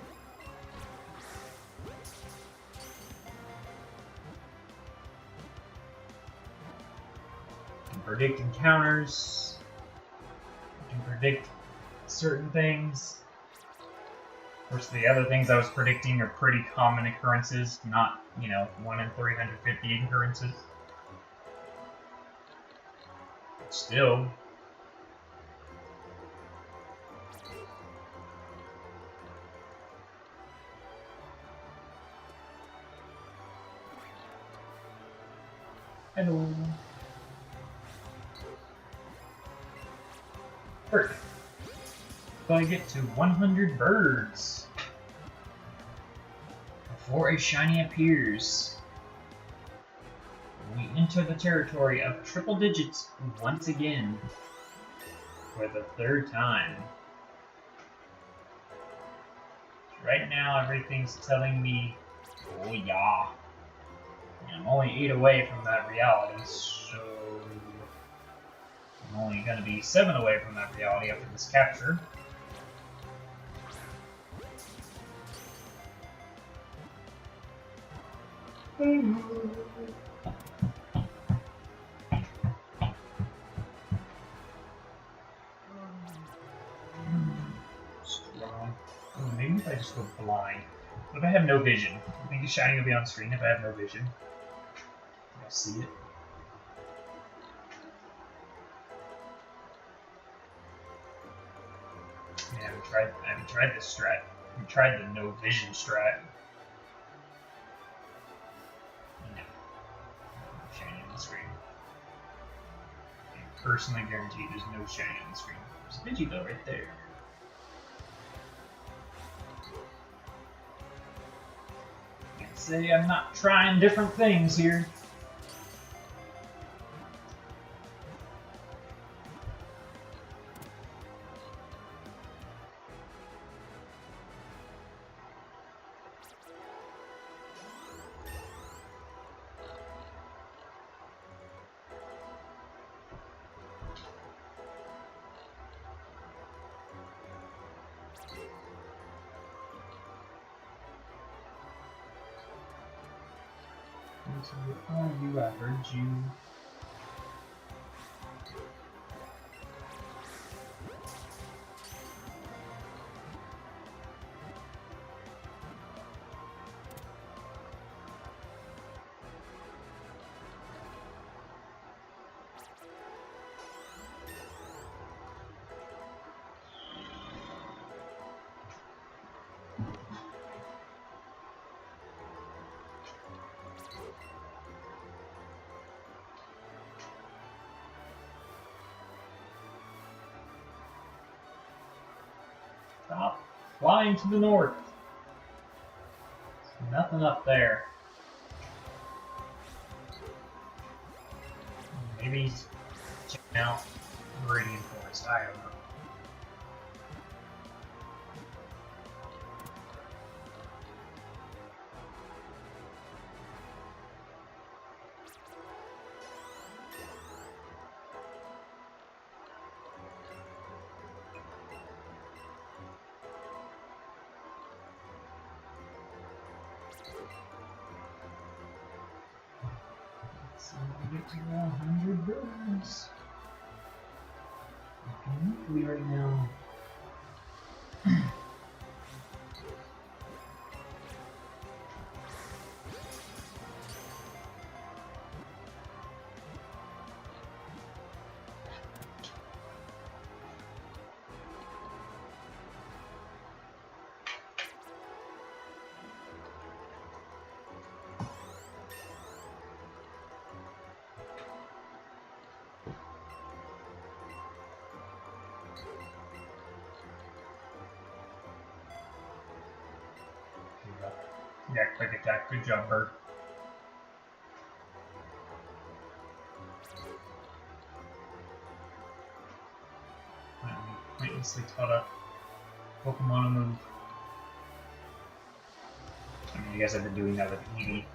Speaker 1: Predict encounters. You can predict certain things. Of course, the other things I was predicting are pretty common occurrences, not, 1 in 350 occurrences. But still. Hello. Perfect. So I get to 100 birds before a shiny appears. We enter the territory of triple digits once again for the third time. Right now, everything's telling me, oh yeah. And I'm only 8 away from that reality, so I'm only going to be 7 away from that reality after this capture. Strong. Oh, maybe if I just go blind. What if I have no vision? I think the shiny will be on screen if I have no vision. I'll see it. Yeah, I haven't tried this strat. We tried the no vision strat. No. Shiny on the screen. I personally guarantee there's no shiny on the screen. There's a Pidgey though right there. Can't say I'm not trying different things here. Where are you? I heard you. Stop flying to the north. There's nothing up there. Maybe he's checking out Meridian Forest. I don't know. So we get to 100 birds. We right now. Yeah, quick attack. Good job, Bird. Pointlessly taught a Pokemon a move. I mean, you guys have been doing that with Eevee.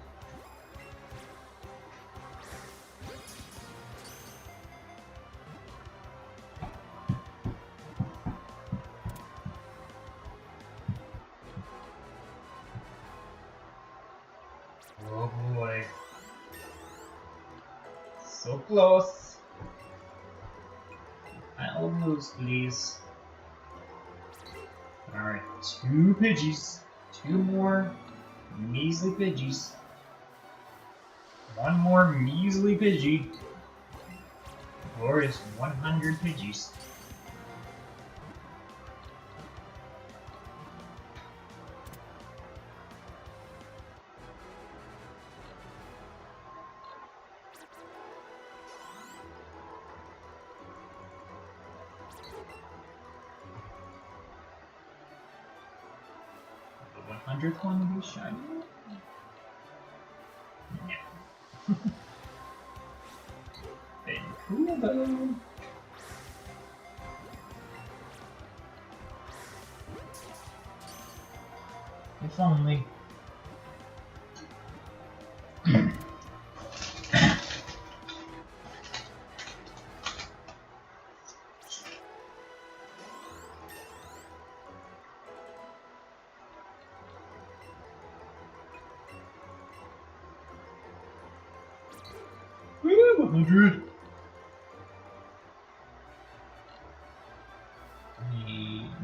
Speaker 1: Oh boy. So close. Final moves, please. Alright, 2 Pidgeys. 2 more measly Pidgeys. 1 more measly Pidgey. Glorious 100 Pidgeys. The 100th one will be shiny? Yeah. Been cool though. If only. Woo, 100!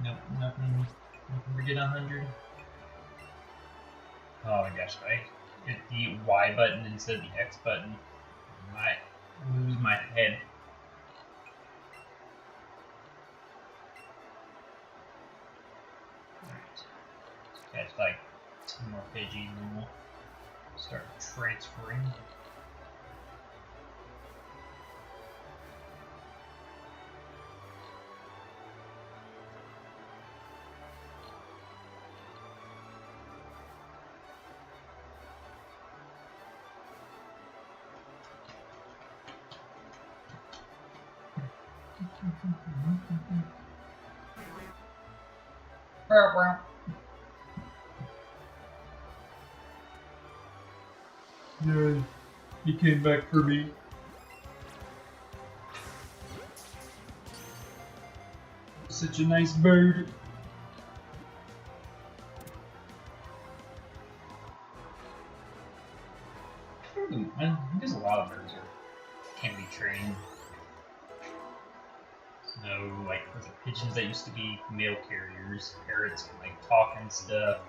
Speaker 1: Nope, nothing to get 100. Oh my gosh, if I hit the Y button instead of the X button, I might lose my head. Alright. Catch like 2 more Pidgeys and then we'll start transferring. Yeah, he came back for me. Such a nice bird. Man, there's a lot of birds that can be trained. So, like, with the pigeons that used to be mail carriers, parrots can, like, talk and stuff.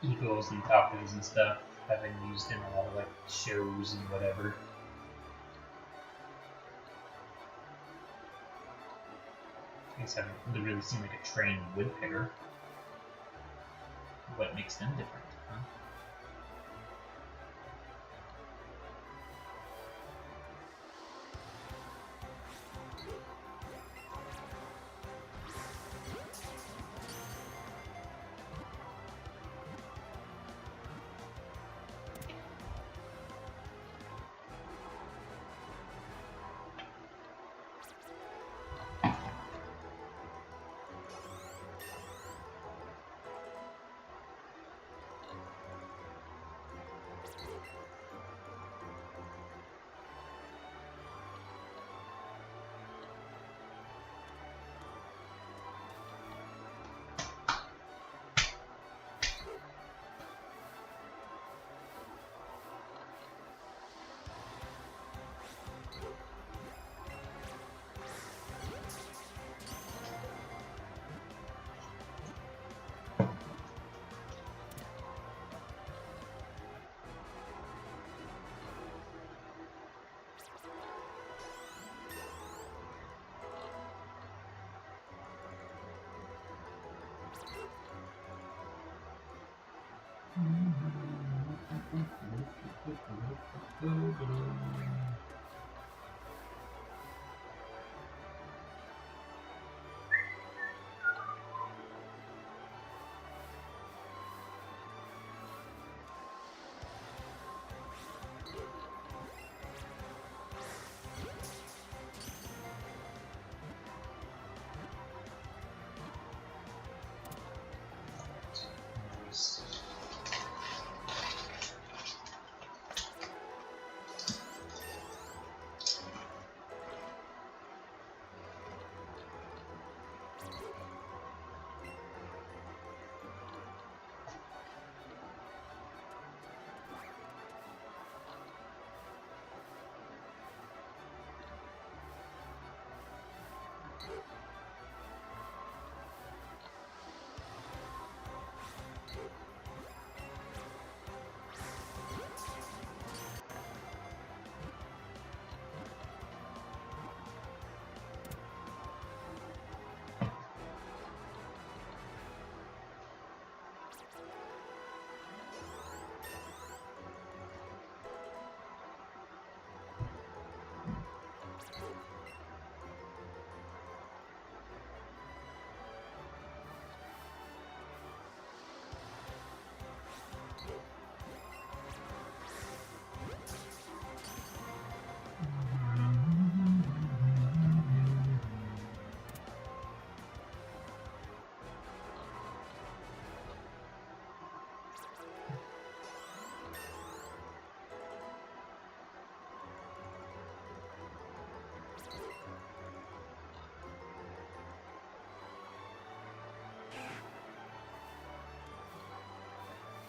Speaker 1: Eagles and falcons and stuff have been used in a lot of, like, shows and whatever. I guess I haven't really seen, like, a trained woodpecker. What makes them different, huh?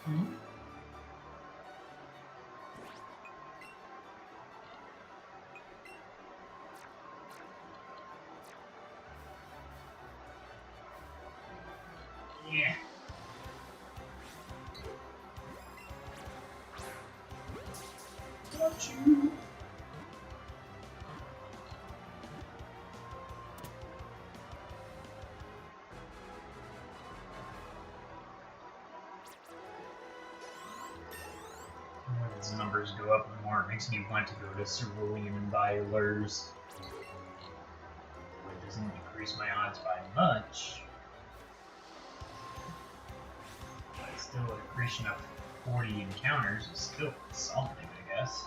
Speaker 2: Hmm?
Speaker 1: Yeah.
Speaker 2: Got you.
Speaker 1: The more these numbers go up, the more it makes me want to go to Cerulean and buy lures. It doesn't decrease my odds by much. But still, a decretion of 40 encounters is still something, I guess.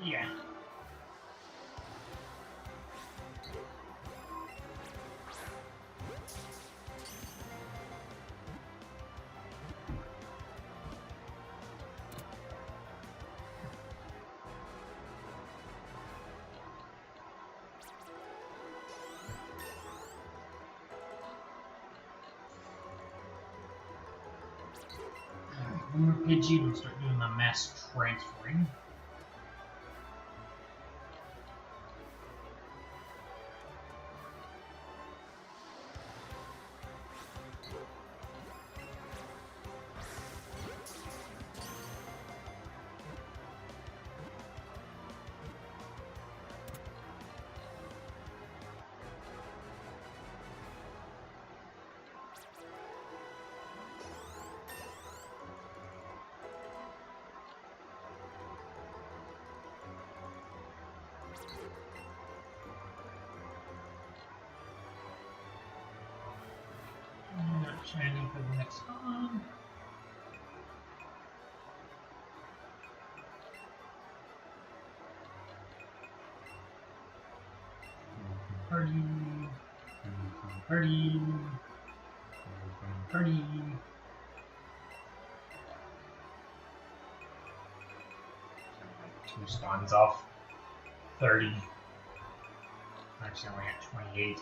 Speaker 1: Yeah. One more Pidgey, we'll start doing the mass transferring. Not shiny for the next one. Party. Party. Party. Two spawns off 30. Actually, only at 28.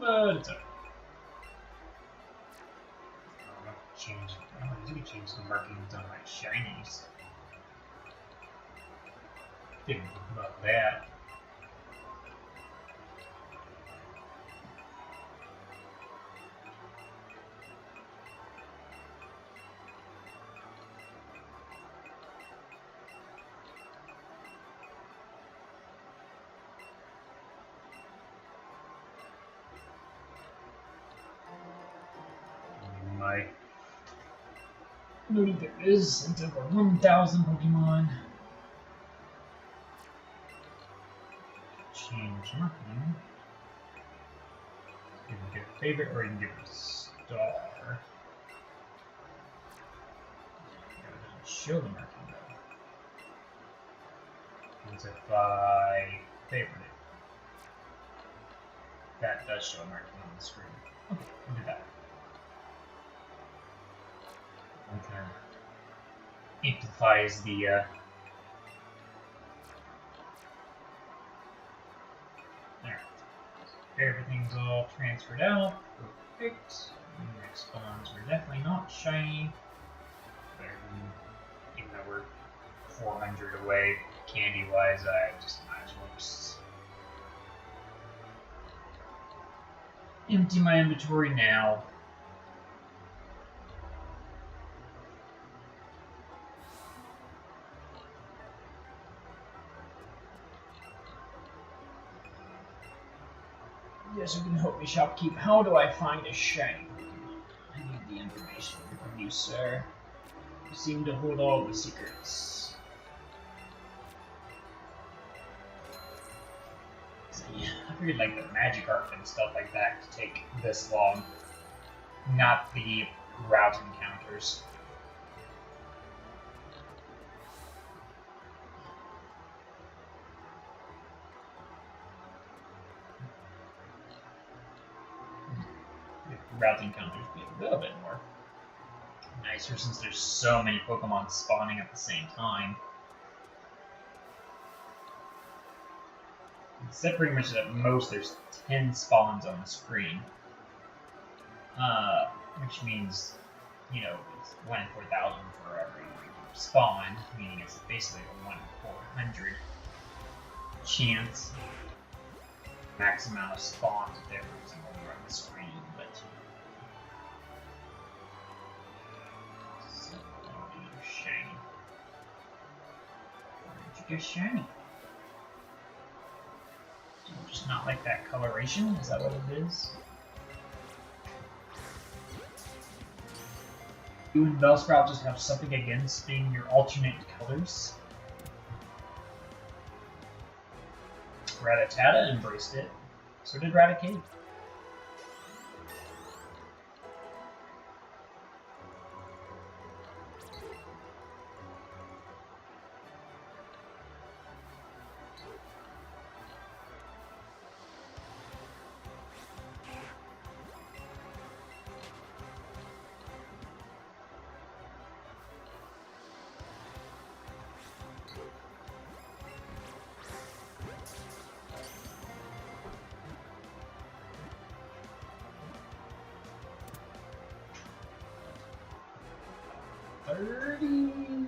Speaker 1: But it's okay. Change. Oh, I do change the markings on my shinies. Didn't think about that. My
Speaker 2: Noted there is until the 1,000 Pokemon.
Speaker 1: change marking. You can get a favorite or you can give it a star. It doesn't show the marking though. Because if I favorite it, that does show a marking on the screen. Okay, we'll do that. It kind of amplifies the there. Everything's all transferred out. Perfect. Next spawns were definitely not shiny. Even though we're 400 away candy wise, I just might as well just empty my inventory now.
Speaker 2: Yes, you can help me, shopkeep. How do I find a shiny Pokemon? I need the information from you, sir. You seem to hold all the secrets.
Speaker 1: Yeah, I figured like the magic art and stuff like that to take this long, not the route encounters. The route encounters be a little bit more nicer since there's so many Pokemon spawning at the same time. Except pretty much at most there's 10 spawns on the screen. Which means, you know, it's 1 in 4,000 for every spawn, meaning it's basically a 1 in 400 chance. Max amount of spawns if they're losing over on the screen, but... So, shiny. Where did you get shiny? Do you just not like that coloration? Is that what it is? You and Bellsprout just have something against being your alternate colors. Rattata embraced it. So did Raticate.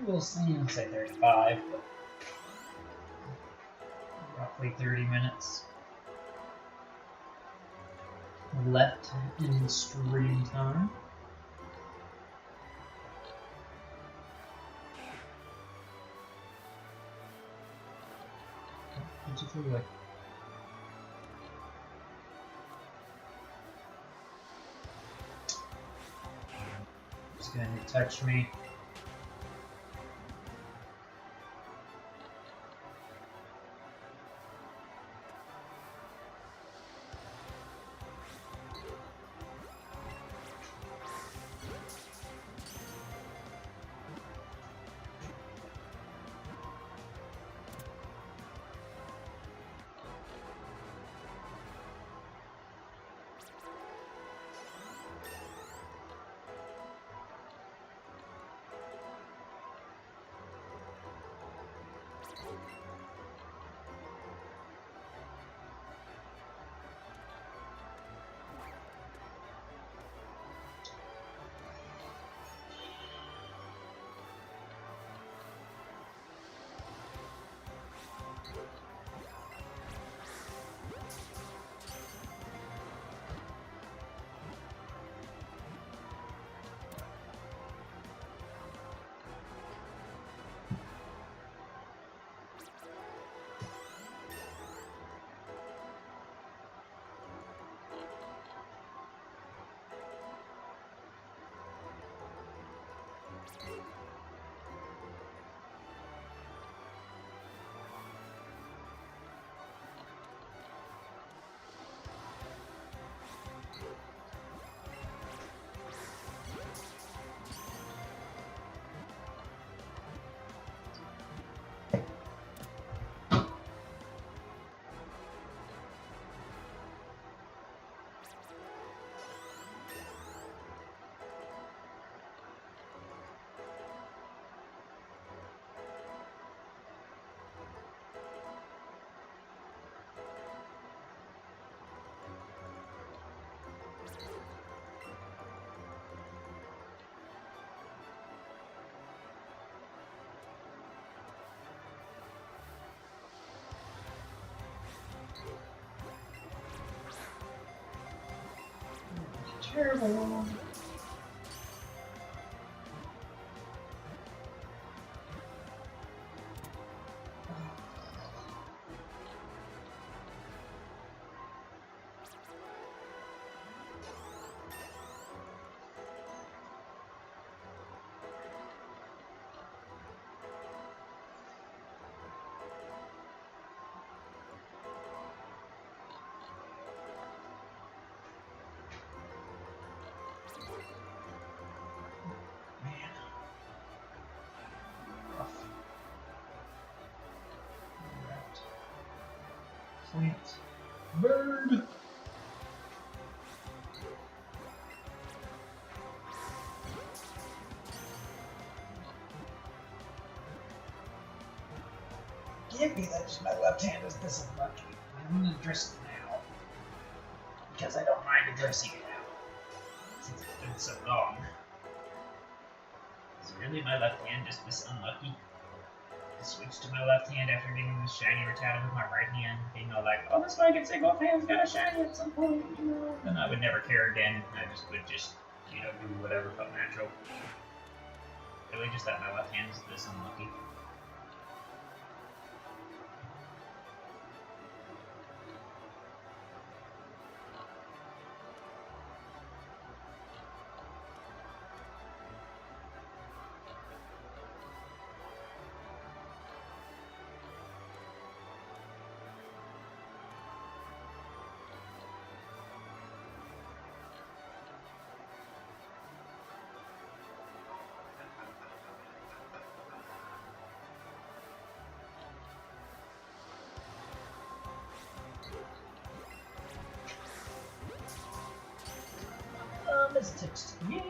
Speaker 1: We'll see, let's say 35, but roughly 30 minutes left in stream time. What'd you feel like? It's gonna touch me. Terrible. Plant. Bird!
Speaker 2: Can't be that just my left hand is this unlucky. I'm gonna address it now. Because I don't mind addressing it now.
Speaker 1: Since it's been so long. Is really my left hand just this unlucky? To switch to my left hand after getting the shiny Rattata with my right hand, being all like, oh, that's why I can say both hands got a shiny at some point, you know? Then I would never care again. I just would just, you know, do whatever felt natural. Really just that my left hand is this unlucky.
Speaker 2: Let's text. Yeah.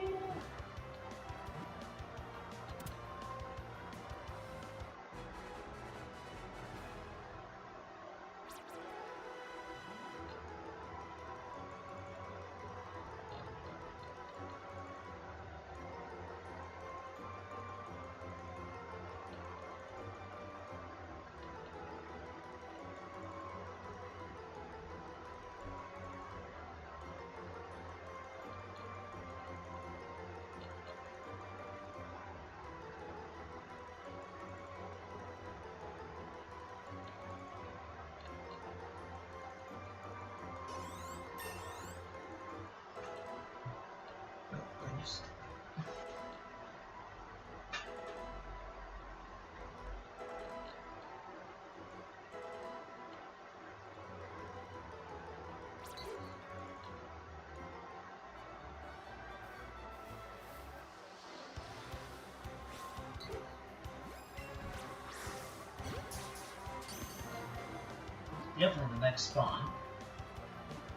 Speaker 1: Definitely the next spawn.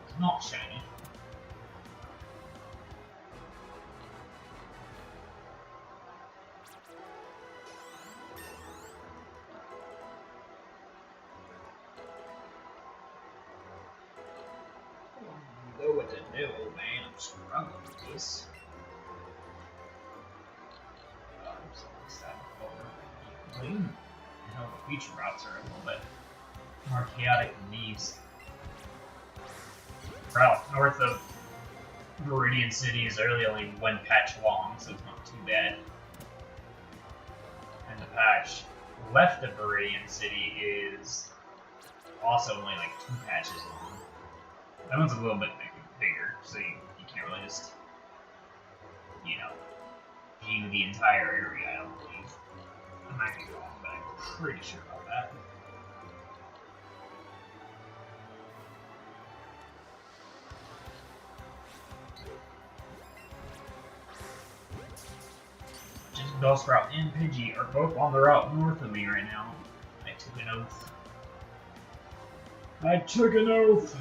Speaker 1: It's not shiny.
Speaker 2: Go with the new old man. I'm struggling with this.
Speaker 1: Green. I know the feature routes are a little bit more chaotic than these. Route north of Viridian City is really only one patch long, so it's not too bad. And the patch left of Viridian City is also only like 2 patches long. That one's a little bit bigger, so you can't really just, you know, view the entire area, I don't believe. I might be wrong, but I'm pretty sure about that. Just Bellsprout and Pidgey are both on the route north of me right now. I took an oath. I took an oath!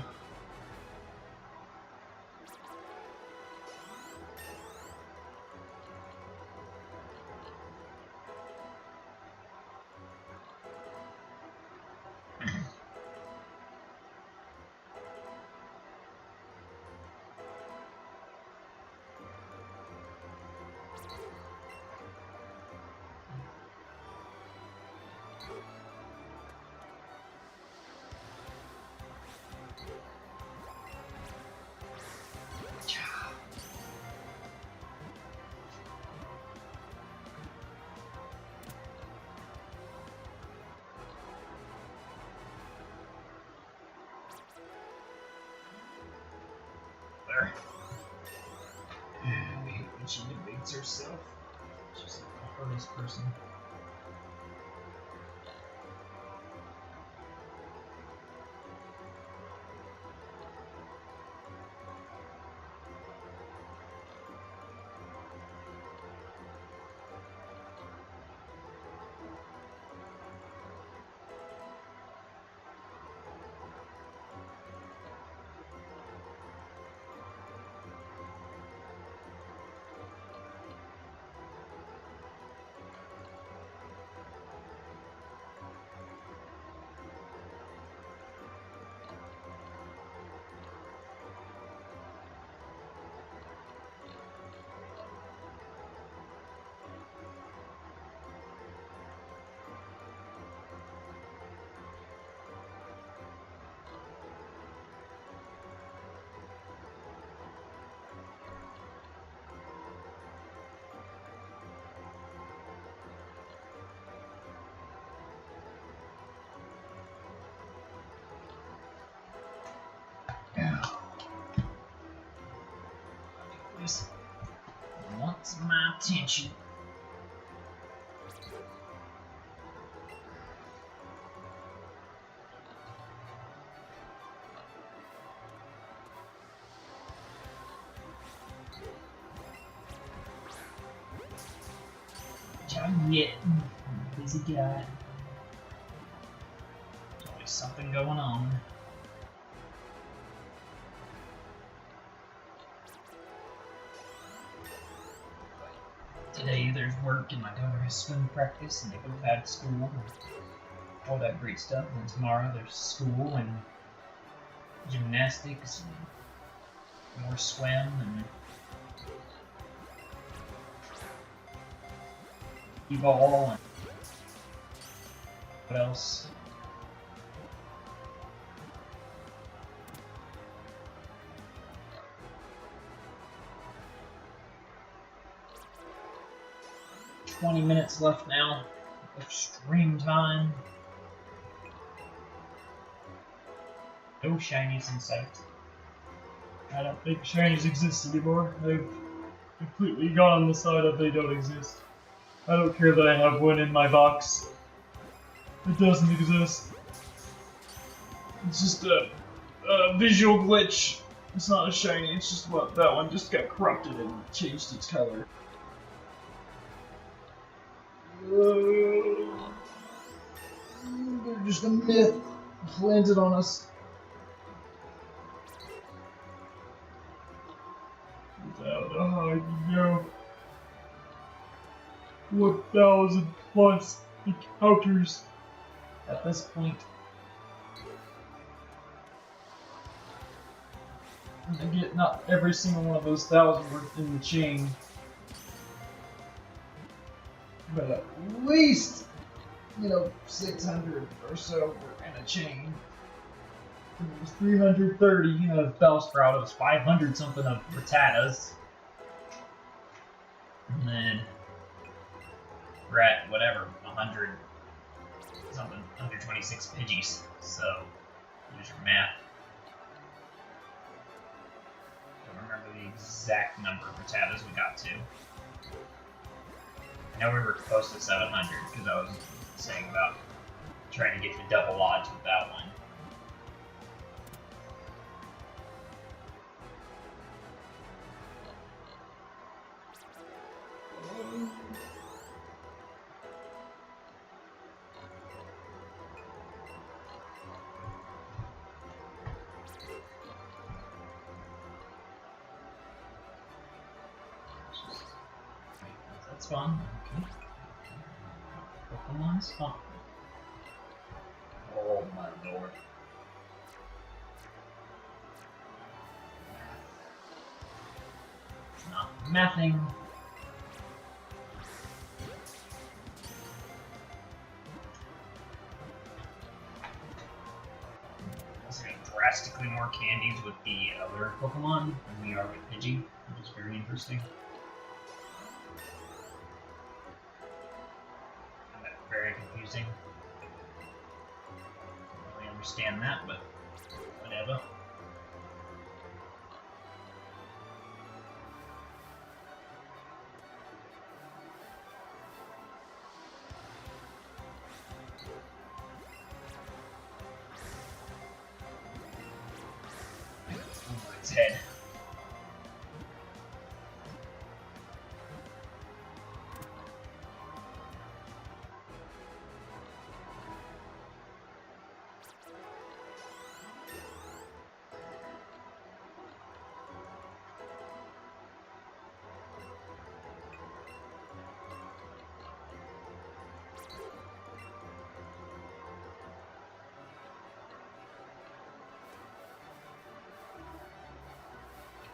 Speaker 1: There. I hate when she debates herself. She's like the hardest person. It's my attention. John yet. Busy guy. There's always something going on. Today there's work and my daughter has swim practice and they both have school and all that great stuff. And tomorrow there's school and gymnastics and more swim and Eevee and what else? "20 minutes left now of stream time. No shinies in sight. I don't think shinies exist anymore. They've completely gone on the side of they don't exist. I don't care that I have one in my box. It doesn't exist. It's just a visual glitch. It's not a shiny, it's just what that one just got corrupted and changed its color. They're just a myth planted on us. Without a hide, you know. 1,000 plus encounters at this point. And I get not every single one of those 1,000 were in the chain. But at least, 600 or so were in a chain. It was 330 of Bellsprout, it was 500 something of Rattatas. And then we're at whatever, 100 something, 126 Pidgeys. So, use your math. I don't remember the exact number of Rattatas we got to. I know we were close to 700 because I was saying about trying to get the double odds with that one. That's fun. Okay. Pokémon Scarlett. Oh my lord. It's not mathing. Also getting drastically more candies with the other Pokemon than we are with Pidgey, which is very interesting. Very confusing. Don't really understand that, but whatever. Over its head.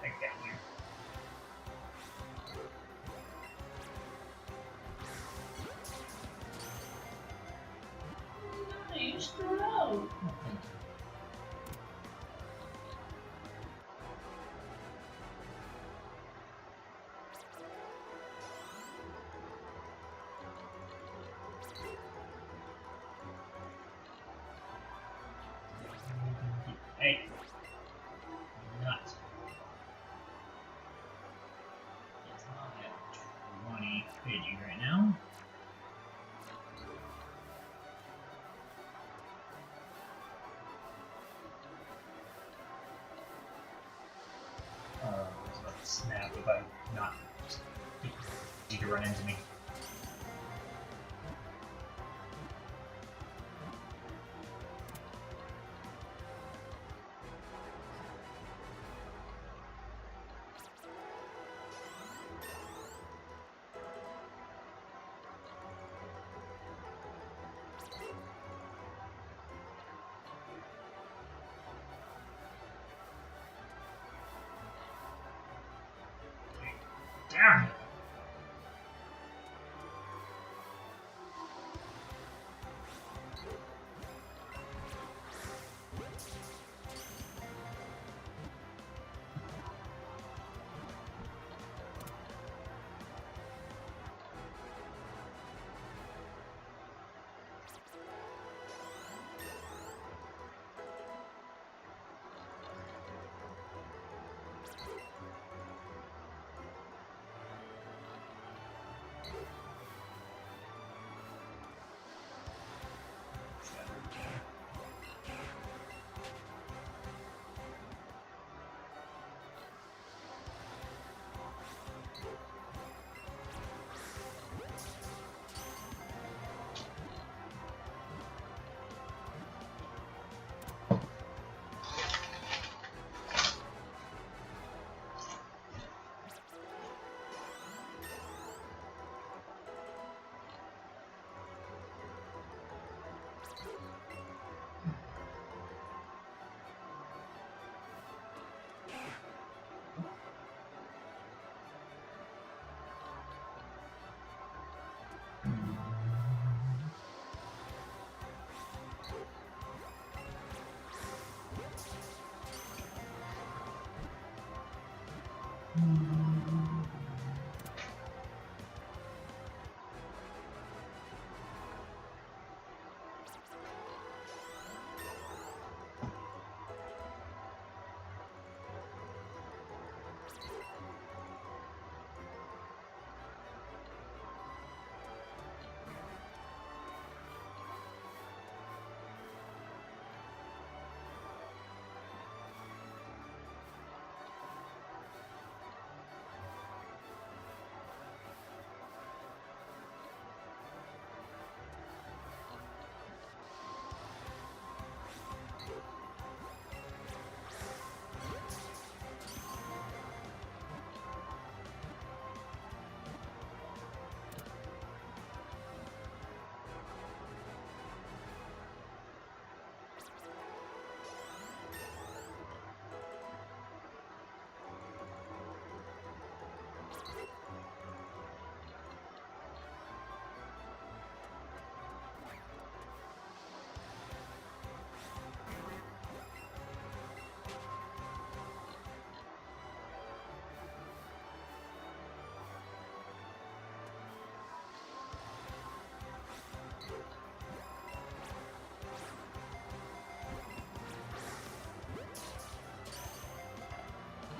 Speaker 1: Right down here. Nice throw. Hey. Not. It's not yet. to run into me. Damn it!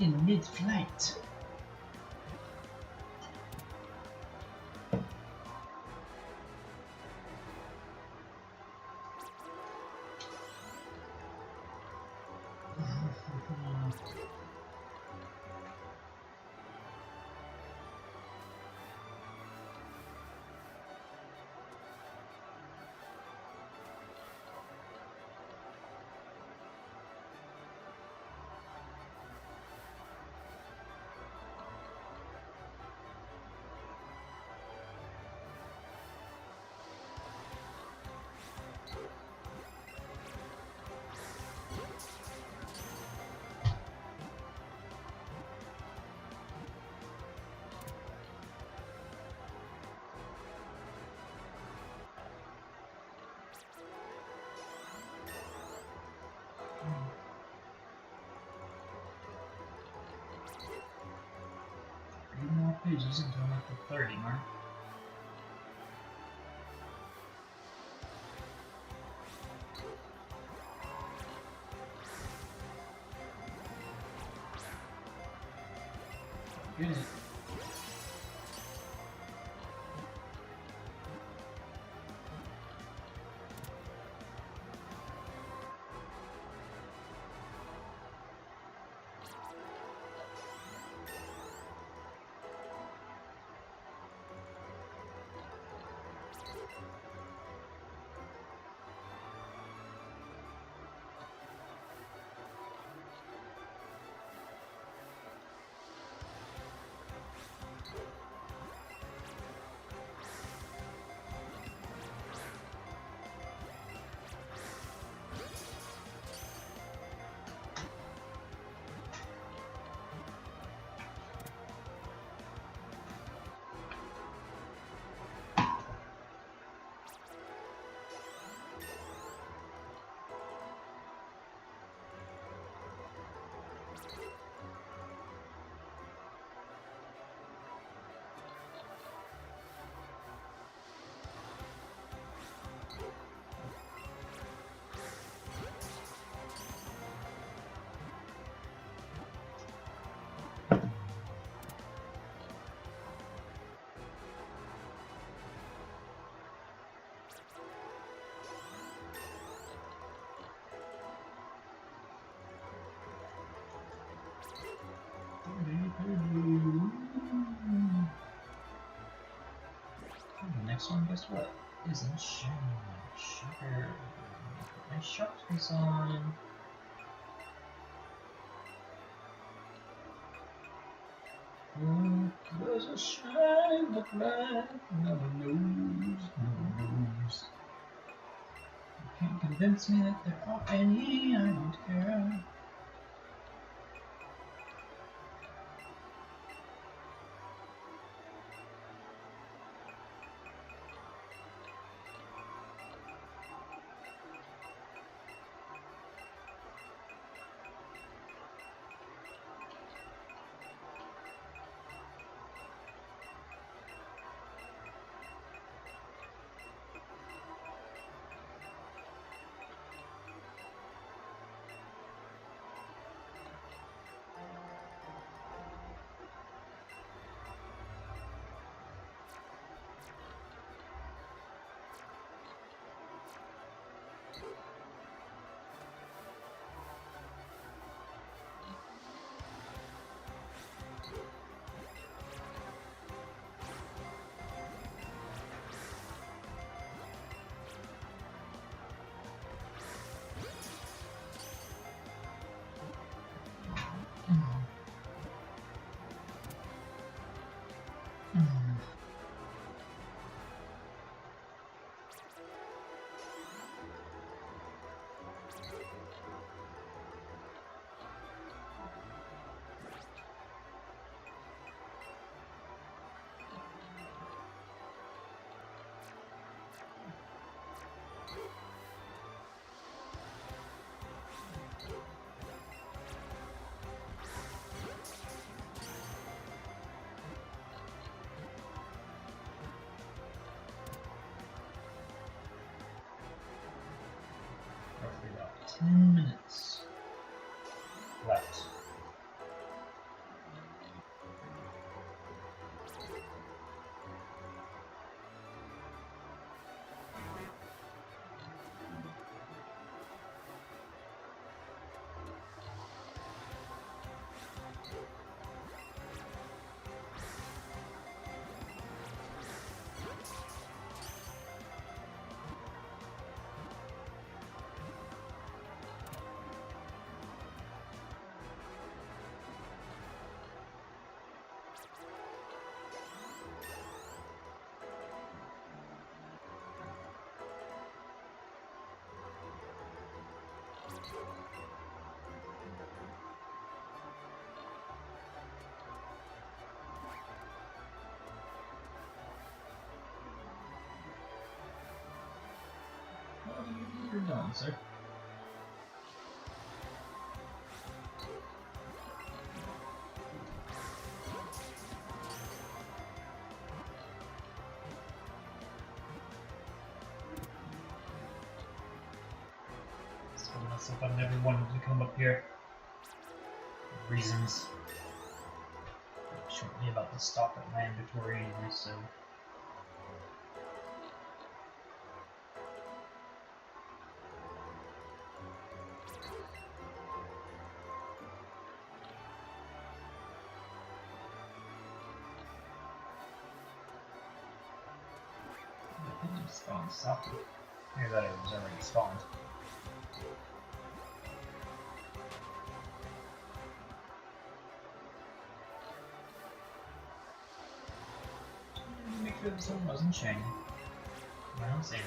Speaker 2: In mid-flight. More pages until I'm at the 30 mark. Good. one, guess what? Isn't shiny. Sugar. Put my shark face on. What does a shiny look like? No one knows. No one knows. You can't convince me that there aren't any. I don't care. Roughly about 10 minutes left. You're done, sir.
Speaker 1: So myself, I never wanted to come up here. Reasons. Shortly about to stop at mandatory anyway, so.
Speaker 2: I think it spawned Sapphire.
Speaker 1: Hear that it was already spawned.
Speaker 2: Make sure this one wasn't shiny.
Speaker 1: My own sanity.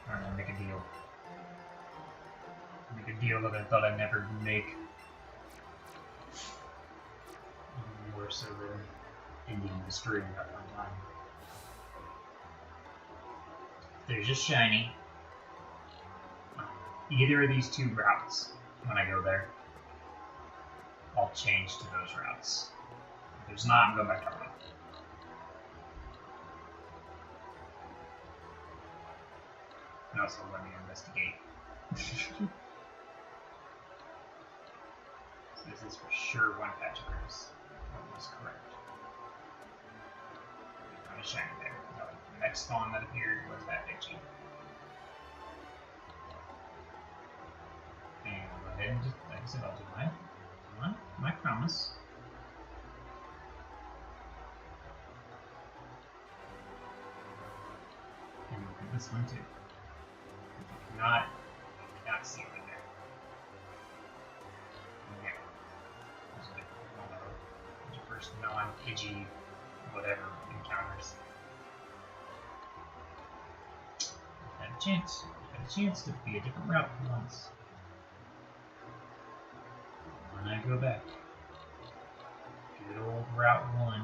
Speaker 1: Alright, make a deal. Make a deal that I thought I'd never make. Even worse so than ending the stream at one time. There's a shiny. Either of these two routes, when I go there, I'll change to those routes. If there's not, I'm going back to Arnold. And also let me investigate. So this is for sure one patch of grass. That was correct. Not a shiny there. No, the next spawn that appeared was that Pidgey. And I'll go ahead and just, like I said, I'll do my promise. And look at this one too. You cannot see it right there. Yeah. There's your first non-Pidgey whatever encounters. You've had a chance. You've had a chance to be a different route once. When I go back, good old Route 1.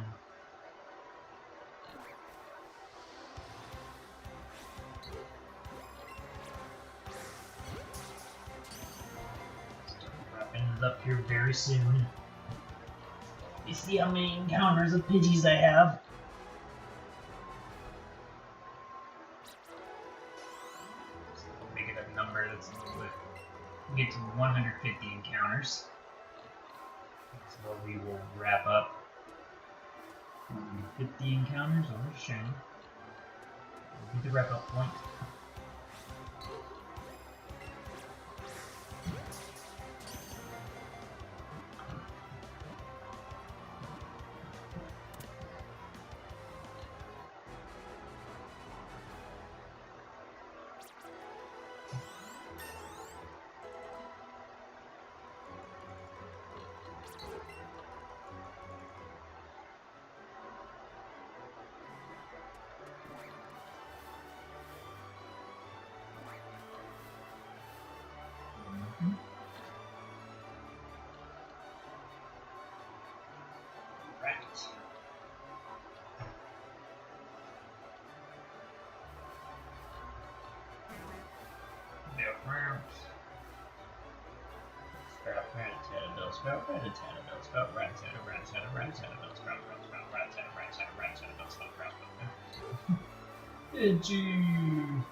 Speaker 1: Weapons up here very soon. You see how many encounters of Pidgeys I have? So we'll make it a number that's get to 150 encounters. So we will wrap up 150 encounters on the shiny. Will be the wrap up point. Sprout, Rattata, Sprout, Rattata, Rattata, Rattata, Sprout, Sprout, Rattata, Rattata, Rattata, Sprout, Sprout, Pidgey!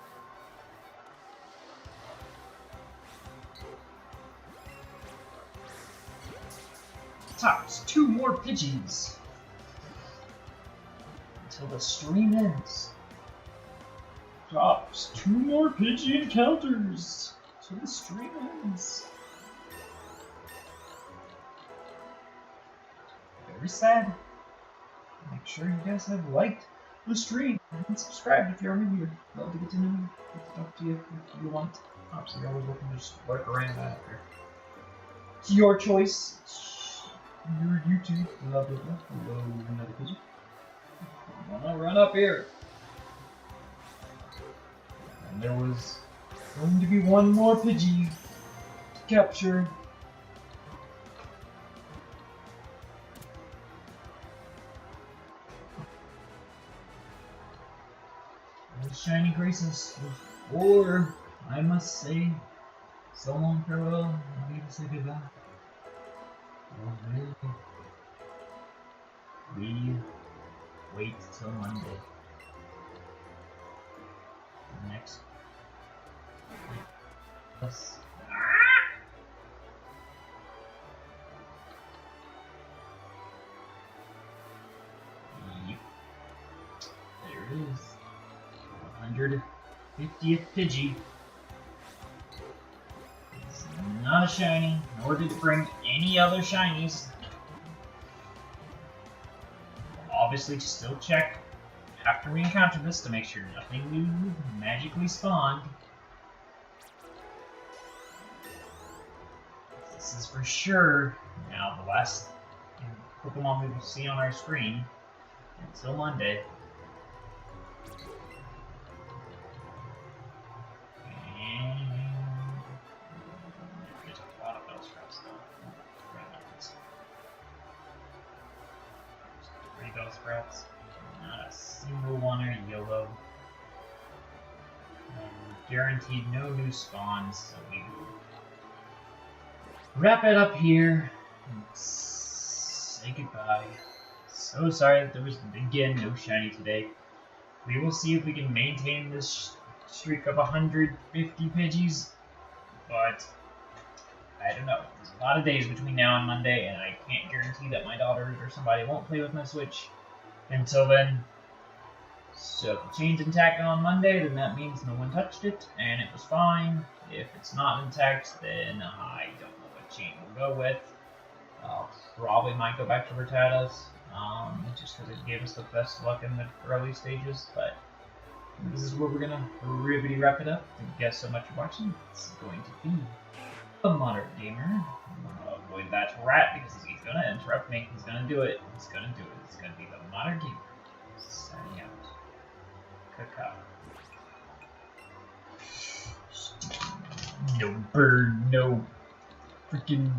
Speaker 1: Tops, 2 more Pidgeys! Until the stream ends. Tops, 2 more Pidgey encounters! Till the stream ends. Very sad. Make sure you guys have liked the stream and subscribed if you're new here. Love to get to know you. Get to talk to you if you want. Obviously, you're always welcome to just lurk around after. It's your choice. It's your YouTube. Blah blah blah. Hello, another Pidgey. I'm gonna run up here. And there was going to be 1 more Pidgey to capture. Shiny graces, or I must say so long, farewell, I need to say goodbye. Oh, really? We wait till Monday. Next. Yes. Yep. There it is. 150th Pidgey. It's not a shiny, nor did it bring any other shinies. We'll obviously still check after we encounter this to make sure nothing new magically spawned. This is for sure now the last Pokemon we will see on our screen until Monday. There's a lot of Bellsprout though. There's 3 Bellsprouts. Not a single one are yellow. And guaranteed no new spawns, so we will wrap it up here and say goodbye. So sorry that there was, again, no shiny today. We will see if we can maintain this streak of 150 Pidgeys, but I don't know. There's a lot of days between now and Monday, and I can't guarantee that my daughter or somebody won't play with my Switch until then. So if it changed intact on Monday, then that means no one touched it, and it was fine. If it's not intact, then I don't know what chain we'll go with. Probably might go back to Rattatas, just because it gave us the best luck in the early stages, but this is where we're going to ribbity wrap it up. Thank you guys so much for watching. It's going to be a Modern Gamer. I'm going to avoid that rat because he's going to interrupt me. He's going to do it. He's going to do it. It's going to be the Modern Gamer. Signing out. Cacao. No bird, no freaking